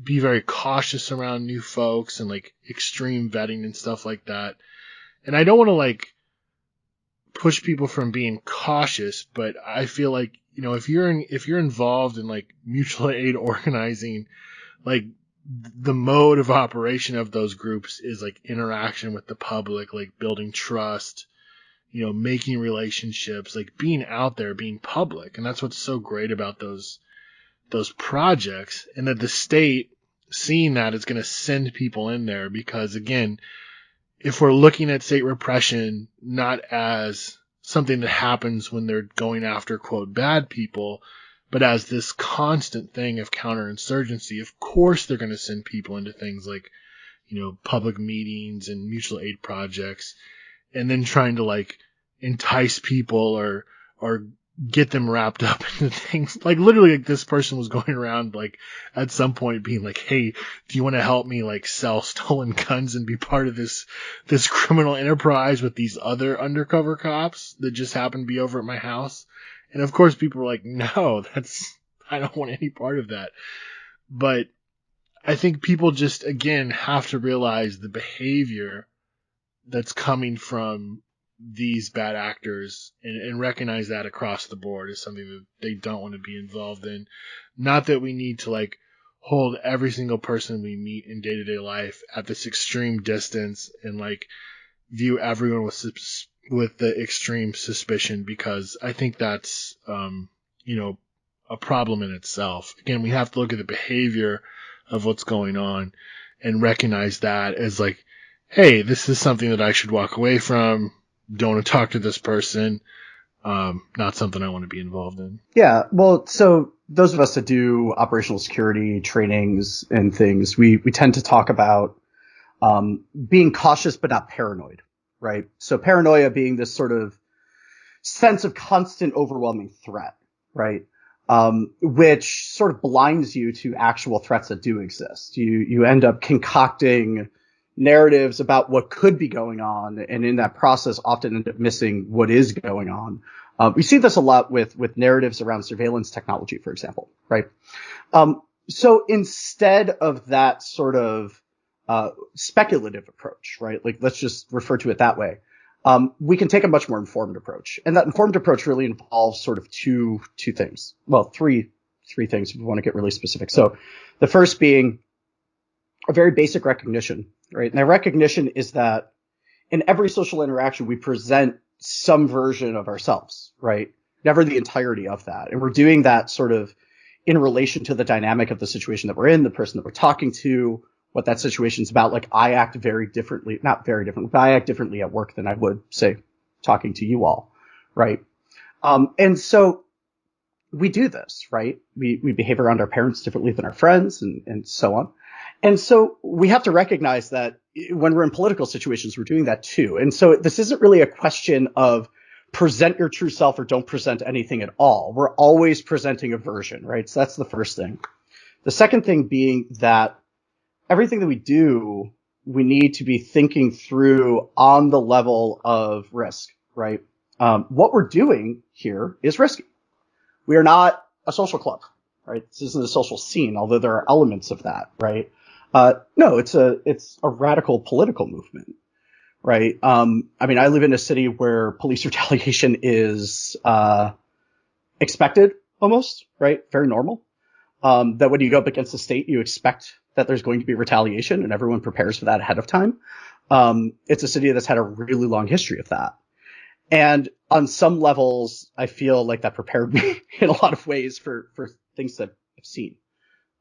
[SPEAKER 3] be very cautious around new folks and like extreme vetting and stuff like that. And I don't want to like push people from being cautious, but I feel like, if you're involved in like mutual aid organizing, like the mode of operation of those groups is like interaction with the public, like building trust, making relationships, like being out there, being public. And that's what's so great about those projects, and that the state, seeing that, is going to send people in there because, again, if we're looking at state repression not as something that happens when they're going after, quote, bad people, but as this constant thing of counterinsurgency, of course they're going to send people into things like, public meetings and mutual aid projects, and then trying to like entice people or get them wrapped up into things. Like literally, like this person was going around like at some point being like, hey, do you want to help me like sell stolen guns and be part of this criminal enterprise with these other undercover cops that just happen to be over at my house? And of course people were like, no, I don't want any part of that. But I think people just, again, have to realize the behavior that's coming from these bad actors and recognize that across the board is something that they don't want to be involved in. Not that we need to like hold every single person we meet in day-to-day life at this extreme distance and like view everyone with the extreme suspicion, because I think that's, a problem in itself. Again, we have to look at the behavior of what's going on and recognize that as like, hey, this is something that I should walk away from. Don't want to talk to this person. Not something I want to be involved in.
[SPEAKER 7] Yeah, well, so those of us that do operational security trainings and things, we tend to talk about being cautious but not paranoid, right? So paranoia being this sort of sense of constant overwhelming threat, right? Which sort of blinds you to actual threats that do exist. You end up concocting narratives about what could be going on, and in that process often end up missing what is going on. We see this a lot with narratives around surveillance technology, for example, right? So instead of that sort of speculative approach, right? Like, let's just refer to it that way. We can take a much more informed approach. And that informed approach really involves sort of two things. Well, three things if we want to get really specific. So the first being a very basic recognition, right? And that recognition is that in every social interaction, we present some version of ourselves, right? Never the entirety of that. And we're doing that sort of in relation to the dynamic of the situation that we're in, the person that we're talking to, what that situation's about. Like, I act very differently, not very differently, but I act differently at work than I would, say, talking to you all, right? And so we do this, right? We behave around our parents differently than our friends and so on. And so we have to recognize that when we're in political situations, we're doing that too. And so this isn't really a question of present your true self or don't present anything at all. We're always presenting a version, right? So that's the first thing. The second thing being that everything that we do, we need to be thinking through on the level of risk, right? What we're doing here is risky. We are not a social club, right? This isn't a social scene, although there are elements of that, right? No, it's a radical political movement, right? I mean, I live in a city where police retaliation is, expected almost, right? Very normal. That when you go up against the state, you expect that there's going to be retaliation and everyone prepares for that ahead of time. It's a city that's had a really long history of that. And on some levels, I feel like that prepared me in a lot of ways for things that I've seen.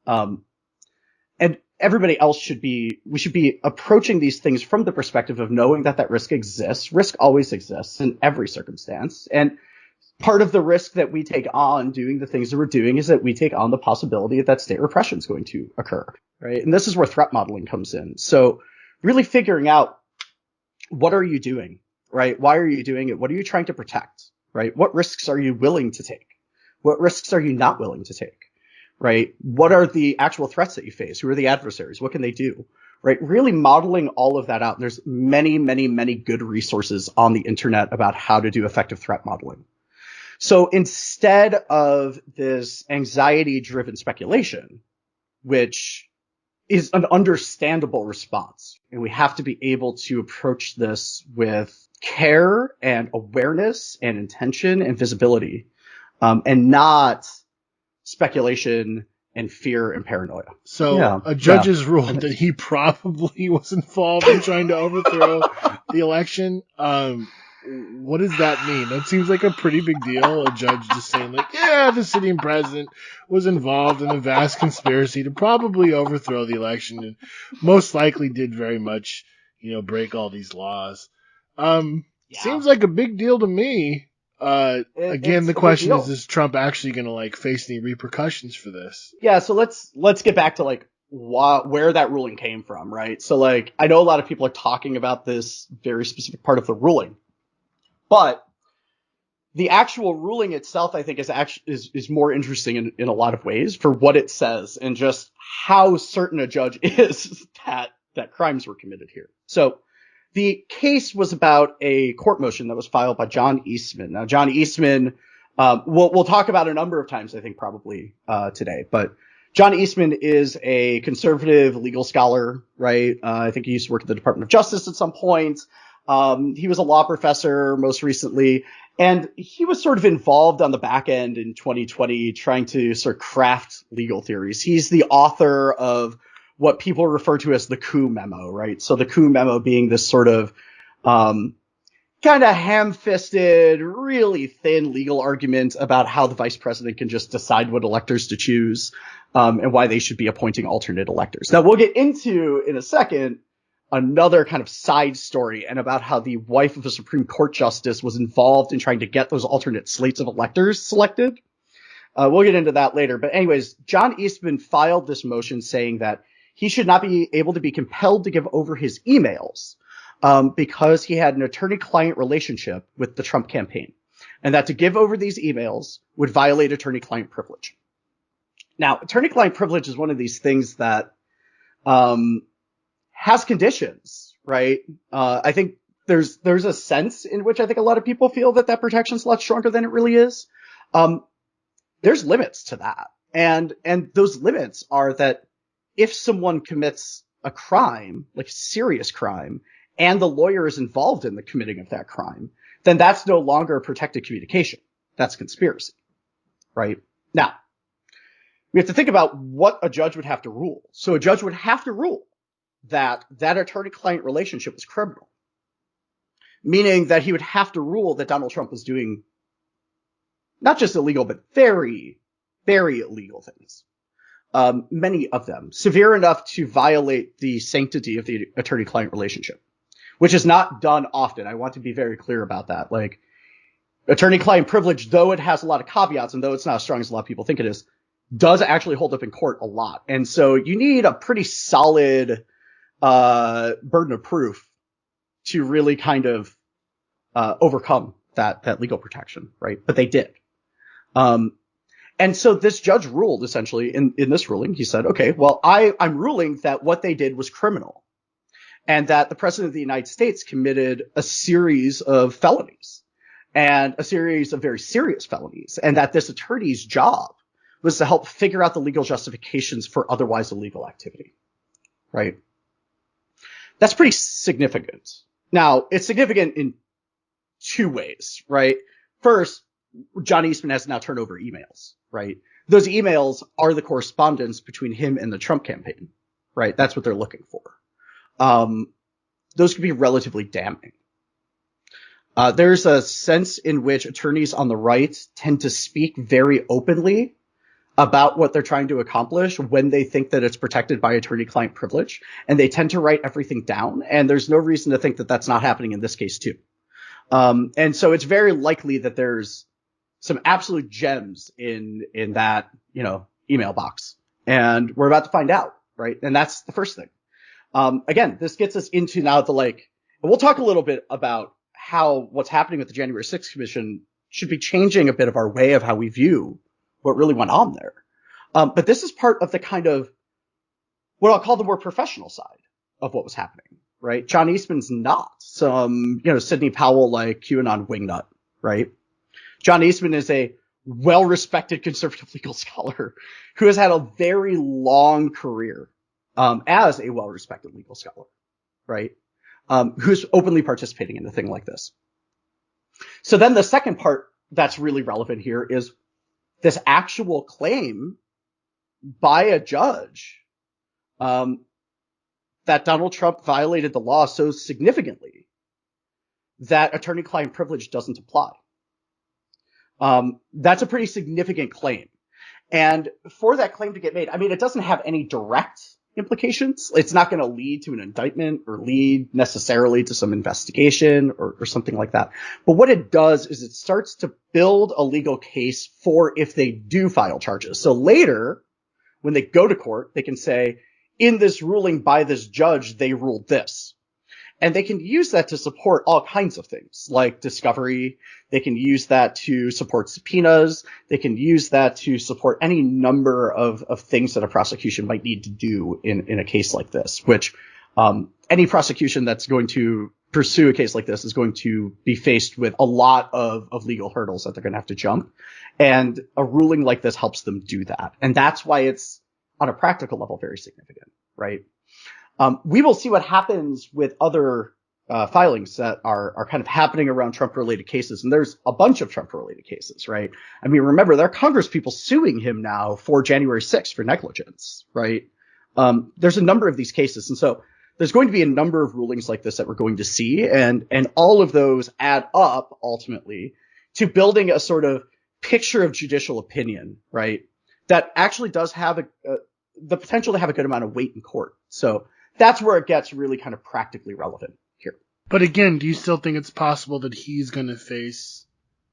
[SPEAKER 7] And everybody else we should be approaching these things from the perspective of knowing that risk exists. Risk always exists in every circumstance. And part of the risk that we take on doing the things that we're doing is that we take on the possibility that state repression is going to occur, right? And this is where threat modeling comes in. So really figuring out, what are you doing, right? Why are you doing it? What are you trying to protect, right? What risks are you willing to take? What risks are you not willing to take? Right? What are the actual threats that you face? Who are the adversaries? What can they do? Right? Really modeling all of that out. And there's many, many, many good resources on the internet about how to do effective threat modeling. So instead of this anxiety-driven speculation, which is an understandable response, and we have to be able to approach this with care and awareness and intention and visibility, and not speculation and fear and paranoia.
[SPEAKER 3] So a judge has ruled that he probably was involved in trying to overthrow the election. What does that mean? That seems like a pretty big deal. A judge just saying like, yeah, the sitting president was involved in a vast conspiracy to probably overthrow the election and most likely did very much, break all these laws. Seems like a big deal to me. Again, the question is Trump actually going to face any repercussions for this? Yeah, so let's get back to where that ruling came from, right? So I know a lot of people are talking about this very specific part of the ruling, but the actual ruling itself, I think, is more interesting in a lot of ways for what it says and just how certain a judge is that crimes were committed here. So the case was about a court motion that was filed by John Eastman. Now, John Eastman, we'll talk about a number of times, I think, probably today. But
[SPEAKER 7] John Eastman is a conservative legal scholar, right? I think he used to work at the Department of Justice at some point. He was a law professor most recently, and he was sort of involved on the back end in 2020 trying to sort of craft legal theories. He's the author of what people refer to as the coup memo, right? So the coup memo being this sort of kind of ham-fisted, really thin legal argument about how the vice president can just decide what electors to choose, and why they should be appointing alternate electors. Now, we'll get into, in a second, another kind of side story and about how the wife of a Supreme Court justice was involved in trying to get those alternate slates of electors selected. We'll get into that later. But anyways, John Eastman filed this motion saying that he should not be able to be compelled to give over his emails because he had an attorney-client relationship with the Trump campaign, and that to give over these emails would violate attorney-client privilege. Now, attorney-client privilege is one of these things that has conditions, right? I think there's a sense in which I think a lot of people feel that protection is a lot stronger than it really is. There's limits to that, and those limits are that if someone commits a crime, like a serious crime, and the lawyer is involved in the committing of that crime, then that's no longer protected communication. That's conspiracy, right? Now, we have to think about what a judge would have to rule. So a judge would have to rule that attorney-client relationship was criminal, meaning that he would have to rule that Donald Trump was doing not just illegal, but very, very illegal things. Many of them severe enough to violate the sanctity of the attorney-client relationship, which is not done often. I want to be very clear about that. Like, attorney-client privilege, though it has a lot of caveats and though it's not as strong as a lot of people think it is, does actually hold up in court a lot. And so you need a pretty solid burden of proof to really kind of overcome that legal protection, right? But they did. And so this judge ruled essentially in this ruling. He said, okay, well, I'm ruling that what they did was criminal and that the president of the United States committed a series of felonies and a series of very serious felonies, and that this attorney's job was to help figure out the legal justifications for otherwise illegal activity, right? That's pretty significant. Now, it's significant in two ways, right? First, John Eastman has now turned over emails, right? Those emails are the correspondence between him and the Trump campaign, right? That's what they're looking for. Those could be relatively damning. There's a sense in which attorneys on the right tend to speak very openly about what they're trying to accomplish when they think that it's protected by attorney-client privilege, and they tend to write everything down, and there's no reason to think that that's not happening in this case too. And so it's very likely that there's some absolute gems in that, email box, and we're about to find out, right? And that's the first thing. Again, this gets us into now and we'll talk a little bit about how what's happening with the January 6th Commission should be changing a bit of our way of how we view what really went on there. But this is part of the kind of what I'll call the more professional side of what was happening, right? John Eastman's not some, Sidney Powell like QAnon wingnut, right? John Eastman is a well-respected conservative legal scholar who has had a very long career as a well-respected legal scholar, right? Who's openly participating in a thing like this. So then the second part that's really relevant here is this actual claim by a judge that Donald Trump violated the law so significantly that attorney-client privilege doesn't apply. That's a pretty significant claim. And for that claim to get made, it doesn't have any direct implications. It's not going to lead to an indictment or lead necessarily to some investigation or something like that. But what it does is it starts to build a legal case for if they do file charges. So later, when they go to court, they can say, in this ruling by this judge, they ruled this. And they can use that to support all kinds of things, like discovery. They can use that to support subpoenas. They can use that to support any number of things that a prosecution might need to do in a case like this, which any prosecution that's going to pursue a case like this is going to be faced with a lot of legal hurdles that they're going to have to jump. And a ruling like this helps them do that. And that's why it's on a practical level, very significant, right? We will see what happens with other filings that are kind of happening around Trump-related cases. And there's a bunch of Trump-related cases, right? I mean, remember, there are Congress people suing him now for January 6th for negligence, right? There's a number of these cases. And so there's going to be a number of rulings like this that we're going to see. And all of those add up ultimately to building a sort of picture of judicial opinion, right? That actually does have the potential to have a good amount of weight in court. So that's where it gets really kind of practically relevant here.
[SPEAKER 3] But again, do you still think it's possible that he's going to face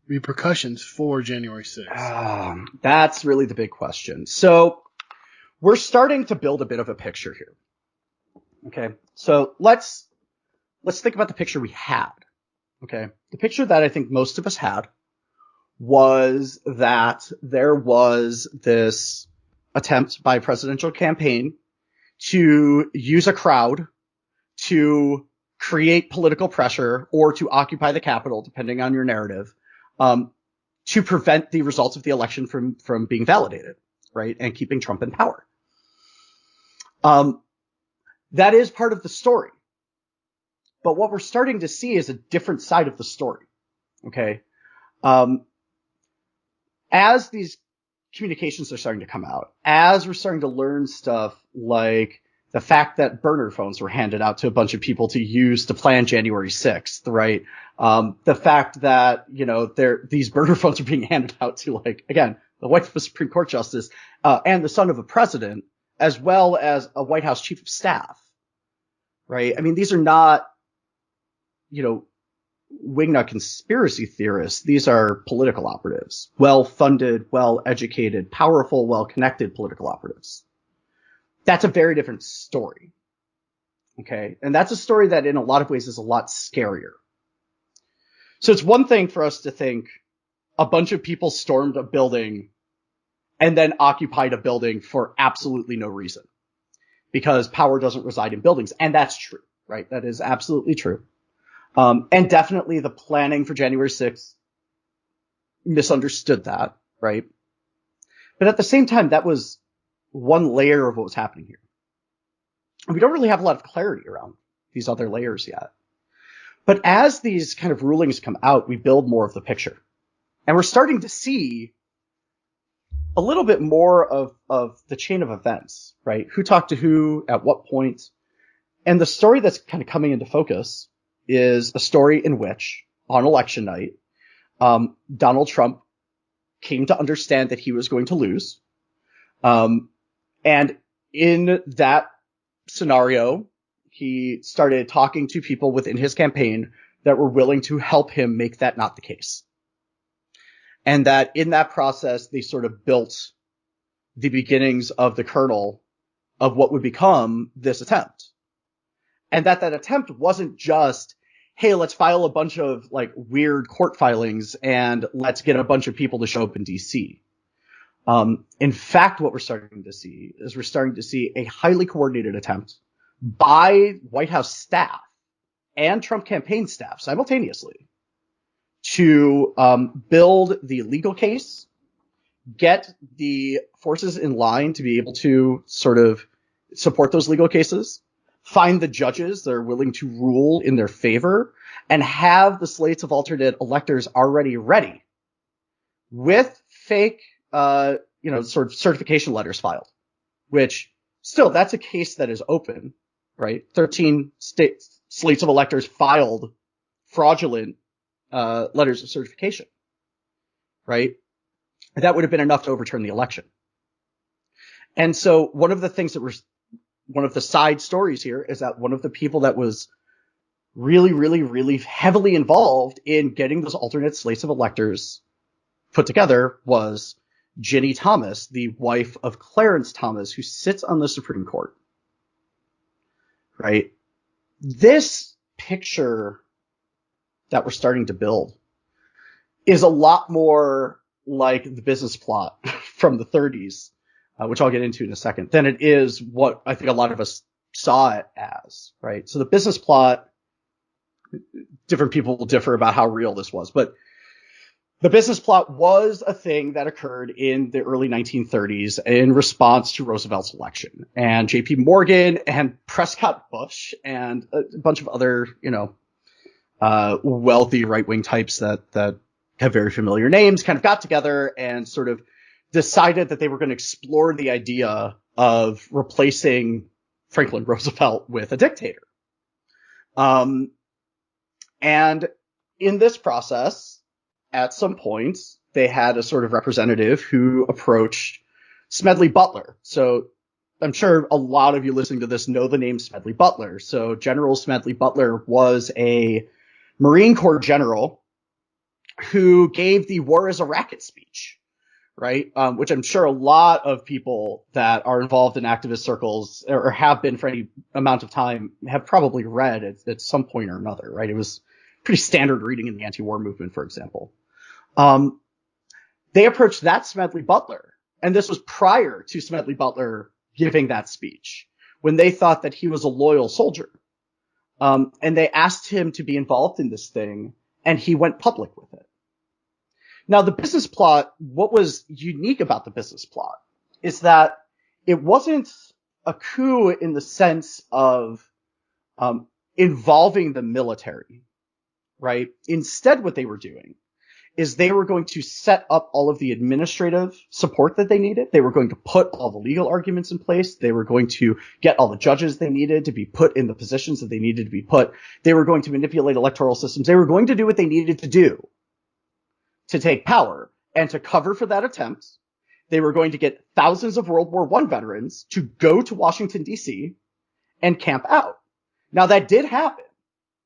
[SPEAKER 3] repercussions for January 6th?
[SPEAKER 7] That's really the big question. So we're starting to build a bit of a picture here. Okay, so let's think about the picture we had. Okay, the picture that I think most of us had was that there was this attempt by a presidential campaign to use a crowd to create political pressure or to occupy the Capitol, depending on your narrative, to prevent the results of the election from being validated, right, and keeping Trump in power. That is part of the story. But what we're starting to see is a different side of the story, okay? As these communications are starting to come out, as we're starting to learn stuff like the fact that burner phones were handed out to a bunch of people to use to plan January 6th, right? The fact that, these burner phones are being handed out to, like, again, the wife of a Supreme Court justice, and the son of a president, as well as a White House chief of staff, right? I mean, these are not, wingnut conspiracy theorists. These are political operatives, well-funded, well-educated, powerful, well-connected political operatives. That's a very different story. Okay. And that's a story that in a lot of ways is a lot scarier. So it's one thing for us to think a bunch of people stormed a building and then occupied a building for absolutely no reason, because power doesn't reside in buildings. And that's true, right? That is absolutely true. And definitely the planning for January 6th misunderstood that, right? But at the same time, that was one layer of what was happening here. And we don't really have a lot of clarity around these other layers yet. But as these kind of rulings come out, we build more of the picture. And we're starting to see a little bit more of the chain of events, right? Who talked to who, at what point. And the story that's kind of coming into focus is a story in which, on election night, Donald Trump came to understand that he was going to lose. And in that scenario, he started talking to people within his campaign that were willing to help him make that not the case. And that in that process, they sort of built the beginnings of the kernel of what would become this attempt. And that attempt wasn't just, hey, let's file a bunch of like weird court filings and let's get a bunch of people to show up in DC. In fact, what we're starting to see is a highly coordinated attempt by White House staff and Trump campaign staff simultaneously to build the legal case, get the forces in line to be able to sort of support those legal cases, find the judges that are willing to rule in their favor, and have the slates of alternate electors already ready with fake, sort of certification letters filed, which still, that's a case that is open, right? 13 slates of electors filed fraudulent letters of certification, right? That would have been enough to overturn the election. And so one of the side stories here is that one of the people that was really, really, really heavily involved in getting those alternate slates of electors put together was Ginny Thomas, the wife of Clarence Thomas, who sits on the Supreme Court. Right? This picture that we're starting to build is a lot more like the business plot from the 30s, which I'll get into in a second, than it is what I think a lot of us saw it as, right? So the business plot, different people will differ about how real this was, but The business plot was a thing that occurred in the early 1930s in response to Roosevelt's election. And J.P. Morgan and Prescott Bush and a bunch of other, wealthy right-wing types that have very familiar names kind of got together and sort of decided that they were going to explore the idea of replacing Franklin Roosevelt with a dictator. And in this process, at some point, they had a sort of representative who approached Smedley Butler. So I'm sure a lot of you listening to this know the name Smedley Butler. So General Smedley Butler was a Marine Corps general who gave the War is a Racket speech, right? Which I'm sure a lot of people that are involved in activist circles or have been for any amount of time have probably read at some point or another, right? It was pretty standard reading in the anti-war movement, for example. They approached that Smedley Butler, and this was prior to Smedley Butler giving that speech, when they thought that he was a loyal soldier. And they asked him to be involved in this thing, and he went public with it. Now, the business plot, what was unique about the business plot is that it wasn't a coup in the sense of involving the military, right? Instead, what they were doing is they were going to set up all of the administrative support that they needed. They were going to put all the legal arguments in place. They were going to get all the judges they needed to be put in the positions that they needed to be put. They were going to manipulate electoral systems. They were going to do what they needed to do to take power. And to cover for that attempt, they were going to get thousands of World War I veterans to go to Washington, D.C. and camp out. Now, that did happen.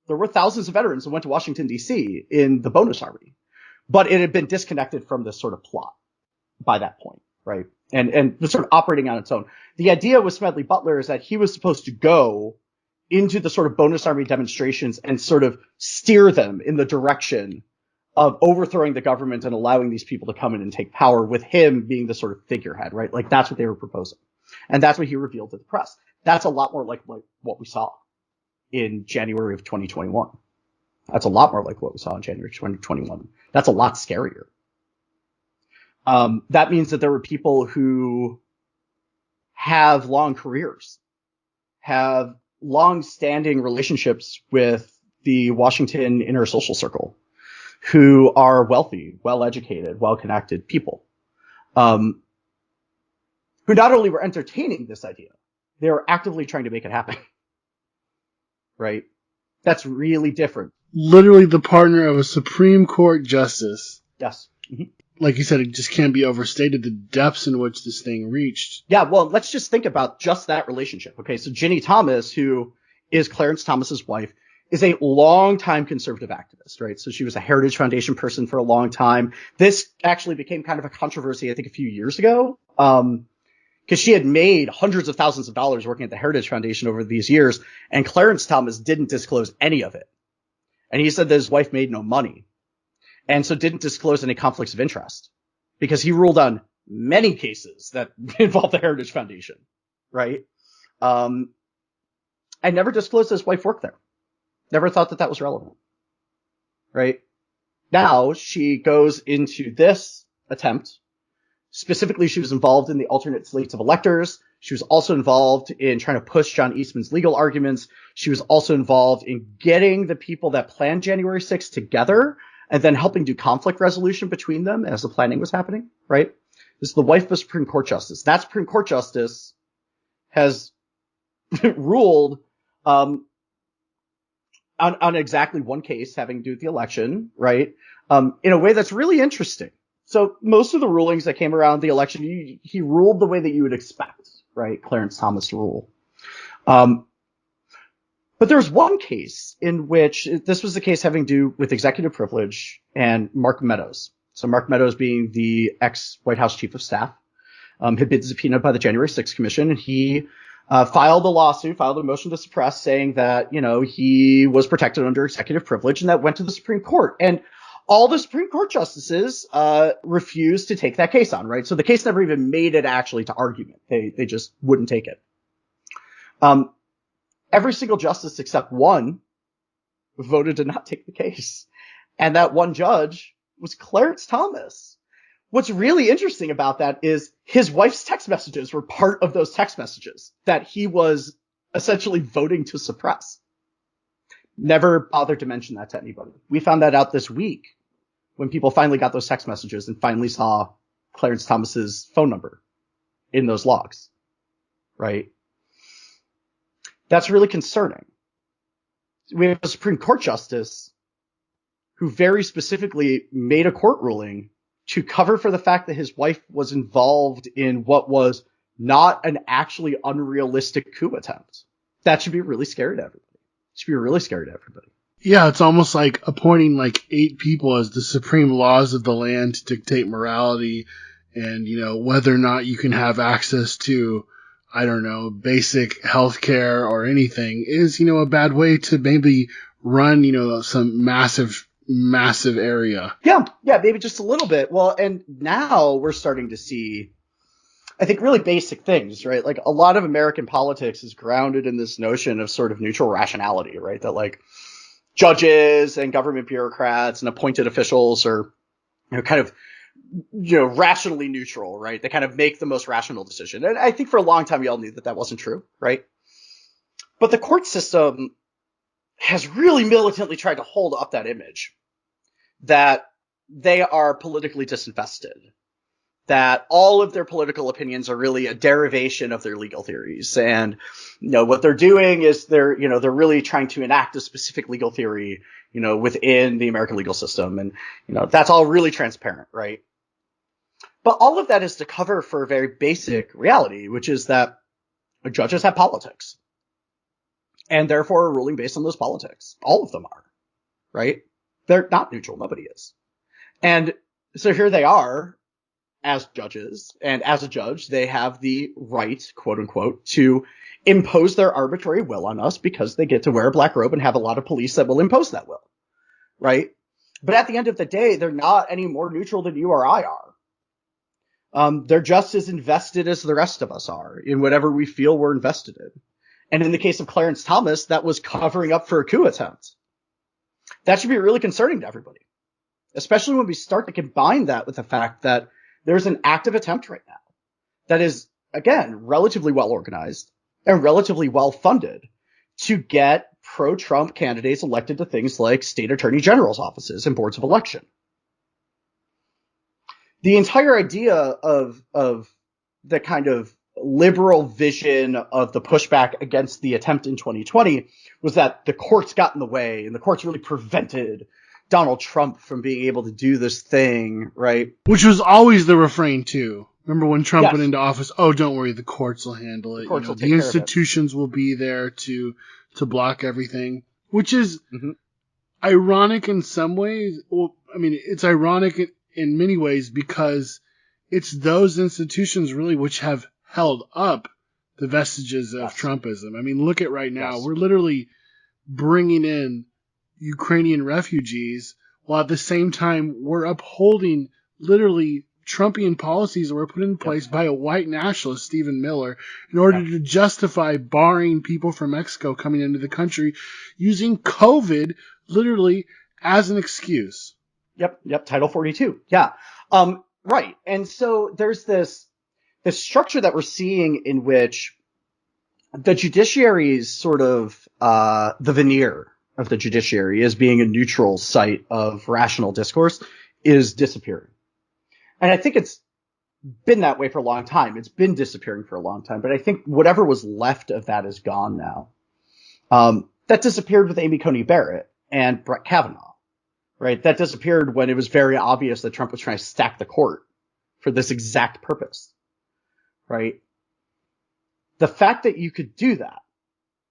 [SPEAKER 7] There were thousands of veterans who went to Washington, D.C. in the bonus army. But it had been disconnected from this sort of plot by that point, right? And was sort of operating on its own. The idea with Smedley Butler is that he was supposed to go into the sort of bonus army demonstrations and sort of steer them in the direction of overthrowing the government and allowing these people to come in and take power, with him being the sort of figurehead, right? Like, that's what they were proposing. And that's what he revealed to the press. That's a lot more like what we saw in January of 2021. That's a lot more like what we saw in January 2021. That's a lot scarier. That means that there were people who have long careers, have long-standing relationships with the Washington inner social circle, who are wealthy, well-educated, well-connected people, who not only were entertaining this idea, they were actively trying to make it happen. Right? That's really different.
[SPEAKER 3] Literally the partner of a Supreme Court justice.
[SPEAKER 7] Yes. Mm-hmm.
[SPEAKER 3] Like you said, it just can't be overstated the depths in which this thing reached.
[SPEAKER 7] Yeah, well, let's just think about just that relationship. Okay, so Ginny Thomas, who is Clarence Thomas's wife, is a longtime conservative activist, right? So she was a Heritage Foundation person for a long time. This actually became kind of a controversy, I think, a few years ago, because she had made hundreds of thousands of dollars working at the Heritage Foundation over these years, and Clarence Thomas didn't disclose any of it. And he said that his wife made no money, and so didn't disclose any conflicts of interest, because he ruled on many cases that involved the Heritage Foundation, right? And never disclosed his wife worked there. Never thought that was relevant, right? Now she goes into this attempt. Specifically, she was involved in the alternate slates of electors. She was also involved in trying to push John Eastman's legal arguments. She was also involved in getting the people that planned January 6th together and then helping do conflict resolution between them as the planning was happening, right? This is the wife of a Supreme Court justice. That Supreme Court justice has ruled on exactly one case having to do with the election, right? In a way that's really interesting. So most of the rulings that came around the election, he ruled the way that you would expect, right? Clarence Thomas to rule. But there's one case in which this was the case having to do with executive privilege and Mark Meadows. So Mark Meadows being the ex-White House chief of staff, had been subpoenaed by the January 6th Commission, and he filed a motion to suppress, saying that, he was protected under executive privilege, and that went to the Supreme Court. And all the Supreme Court justices refused to take that case on, right? So the case never even made it actually to argument. They just wouldn't take it. Every single justice except one voted to not take the case. And that one judge was Clarence Thomas. What's really interesting about that is his wife's text messages were part of those text messages that he was essentially voting to suppress. Never bothered to mention that to anybody. We found that out this week when people finally got those text messages and finally saw Clarence Thomas's phone number in those logs, right? That's really concerning. We have a Supreme Court justice who very specifically made a court ruling to cover for the fact that his wife was involved in what was not an actually unrealistic coup attempt. That should be really scary to everybody. It should be really scary to everybody.
[SPEAKER 3] Yeah, it's almost like appointing like 8 people as the supreme laws of the land to dictate morality and, whether or not you can have access to, I don't know, basic health care or anything is, a bad way to maybe run, some massive area.
[SPEAKER 7] Yeah, maybe just a little bit. Well, and now we're starting to see, I think, really basic things, right? Like a lot of American politics is grounded in this notion of sort of neutral rationality, right? That like judges and government bureaucrats and appointed officials are, kind of, rationally neutral, right? They kind of make the most rational decision. And I think for a long time, we all knew that that wasn't true, right? But the court system has really militantly tried to hold up that image that they are politically disinvested, that all of their political opinions are really a derivation of their legal theories. And, what they're doing is they're really trying to enact a specific legal theory, within the American legal system. And, that's all really transparent, right? But all of that is to cover for a very basic reality, which is that judges have politics and therefore are ruling based on those politics. All of them are, right? They're not neutral. Nobody is. And so here they are as judges, and as a judge, they have the right, quote unquote, to impose their arbitrary will on us because they get to wear a black robe and have a lot of police that will impose that will, right? But at the end of the day, they're not any more neutral than you or I are. They're just as invested as the rest of us are in whatever we feel we're invested in. And in the case of Clarence Thomas, that was covering up for a coup attempt. That should be really concerning to everybody, especially when we start to combine that with the fact that there's an active attempt right now that is, again, relatively well organized and relatively well funded to get pro-Trump candidates elected to things like state attorney general's offices and boards of election. The entire idea of the kind of liberal vision of the pushback against the attempt in 2020 was that the courts got in the way and the courts really prevented Donald Trump from being able to do this thing, right?
[SPEAKER 3] Which was always the refrain, too. Remember when Trump
[SPEAKER 7] Yes.
[SPEAKER 3] went into office? Oh, don't worry, the courts will handle it. The institutions will be there to block everything, which is ironic in some ways. Well, I mean, it's ironic in many ways because it's those institutions really which have held up the vestiges of Trumpism. I mean, look at right now. We're literally bringing in Ukrainian refugees while at the same time we're upholding literally Trumpian policies that were put in place by a white nationalist, Stephen Miller, in order to justify barring people from Mexico coming into the country using COVID literally as an excuse.
[SPEAKER 7] Yep. Title 42. Yeah. Right. And so there's this structure that we're seeing in which the judiciary's sort of, the veneer of the judiciary as being a neutral site of rational discourse is disappearing. And I think it's been that way for a long time. It's been disappearing for a long time, but I think whatever was left of that is gone now. That disappeared with Amy Coney Barrett and Brett Kavanaugh, right? That disappeared when it was very obvious that Trump was trying to stack the court for this exact purpose, right? The fact that you could do that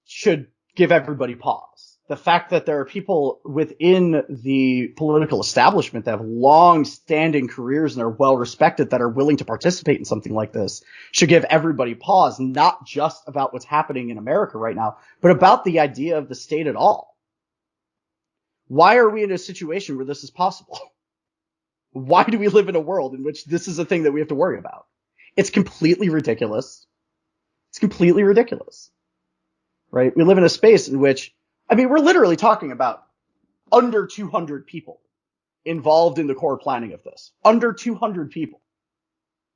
[SPEAKER 7] should give everybody pause. The fact that there are people within the political establishment that have long-standing careers and are well-respected that are willing to participate in something like this should give everybody pause, not just about what's happening in America right now, but about the idea of the state at all. Why are we in a situation where this is possible? Why do we live in a world in which this is a thing that we have to worry about? It's completely ridiculous. It's completely ridiculous, right? We live in a space in which, I mean, we're literally talking about under 200 people involved in the core planning of this. Under 200 people,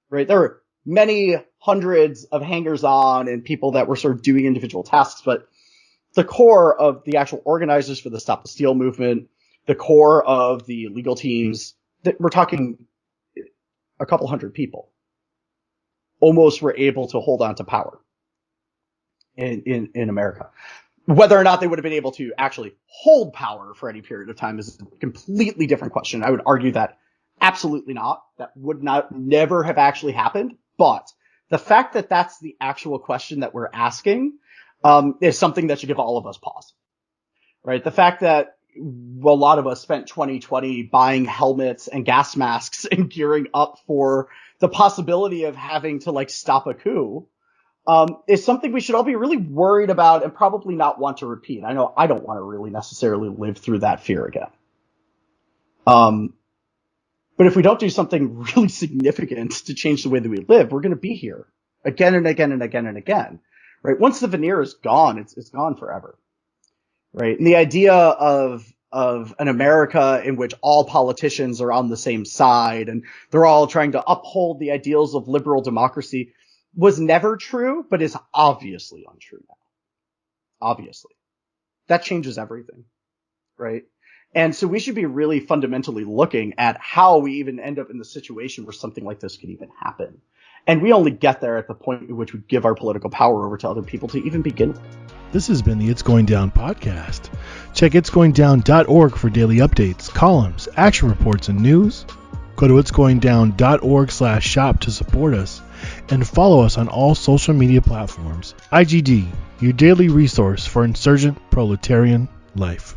[SPEAKER 7] right? There were many hundreds of hangers-on and people that were sort of doing individual tasks, but the core of the actual organizers for the Stop the Steal movement, the core of the legal teams, that we're talking a couple hundred people, almost were able to hold on to power in America. Whether or not they would have been able to actually hold power for any period of time is a completely different question. I would argue that absolutely not. That would never have actually happened. But the fact that that's the actual question that we're asking is something that should give all of us pause. Right? The fact that a lot of us spent 2020 buying helmets and gas masks and gearing up for the possibility of having to like stop a coup is something we should all be really worried about and probably not want to repeat. I know I don't want to really necessarily live through that fear again. But if we don't do something really significant to change the way that we live, we're going to be here again and again and again and again, right? Once the veneer is gone, it's gone forever, right? And the idea of an America in which all politicians are on the same side and they're all trying to uphold the ideals of liberal democracy was never true, but is obviously untrue now. Obviously. That changes everything, right? And so we should be really fundamentally looking at how we even end up in the situation where something like this could even happen. And we only get there at the point in which we give our political power over to other people to even begin with.
[SPEAKER 3] This has been the It's Going Down podcast. Check itsgoingdown.org for daily updates, columns, action reports, and news. Go to itsgoingdown.org/shop to support us. And follow us on all social media platforms. IGD, your daily resource for insurgent proletarian life.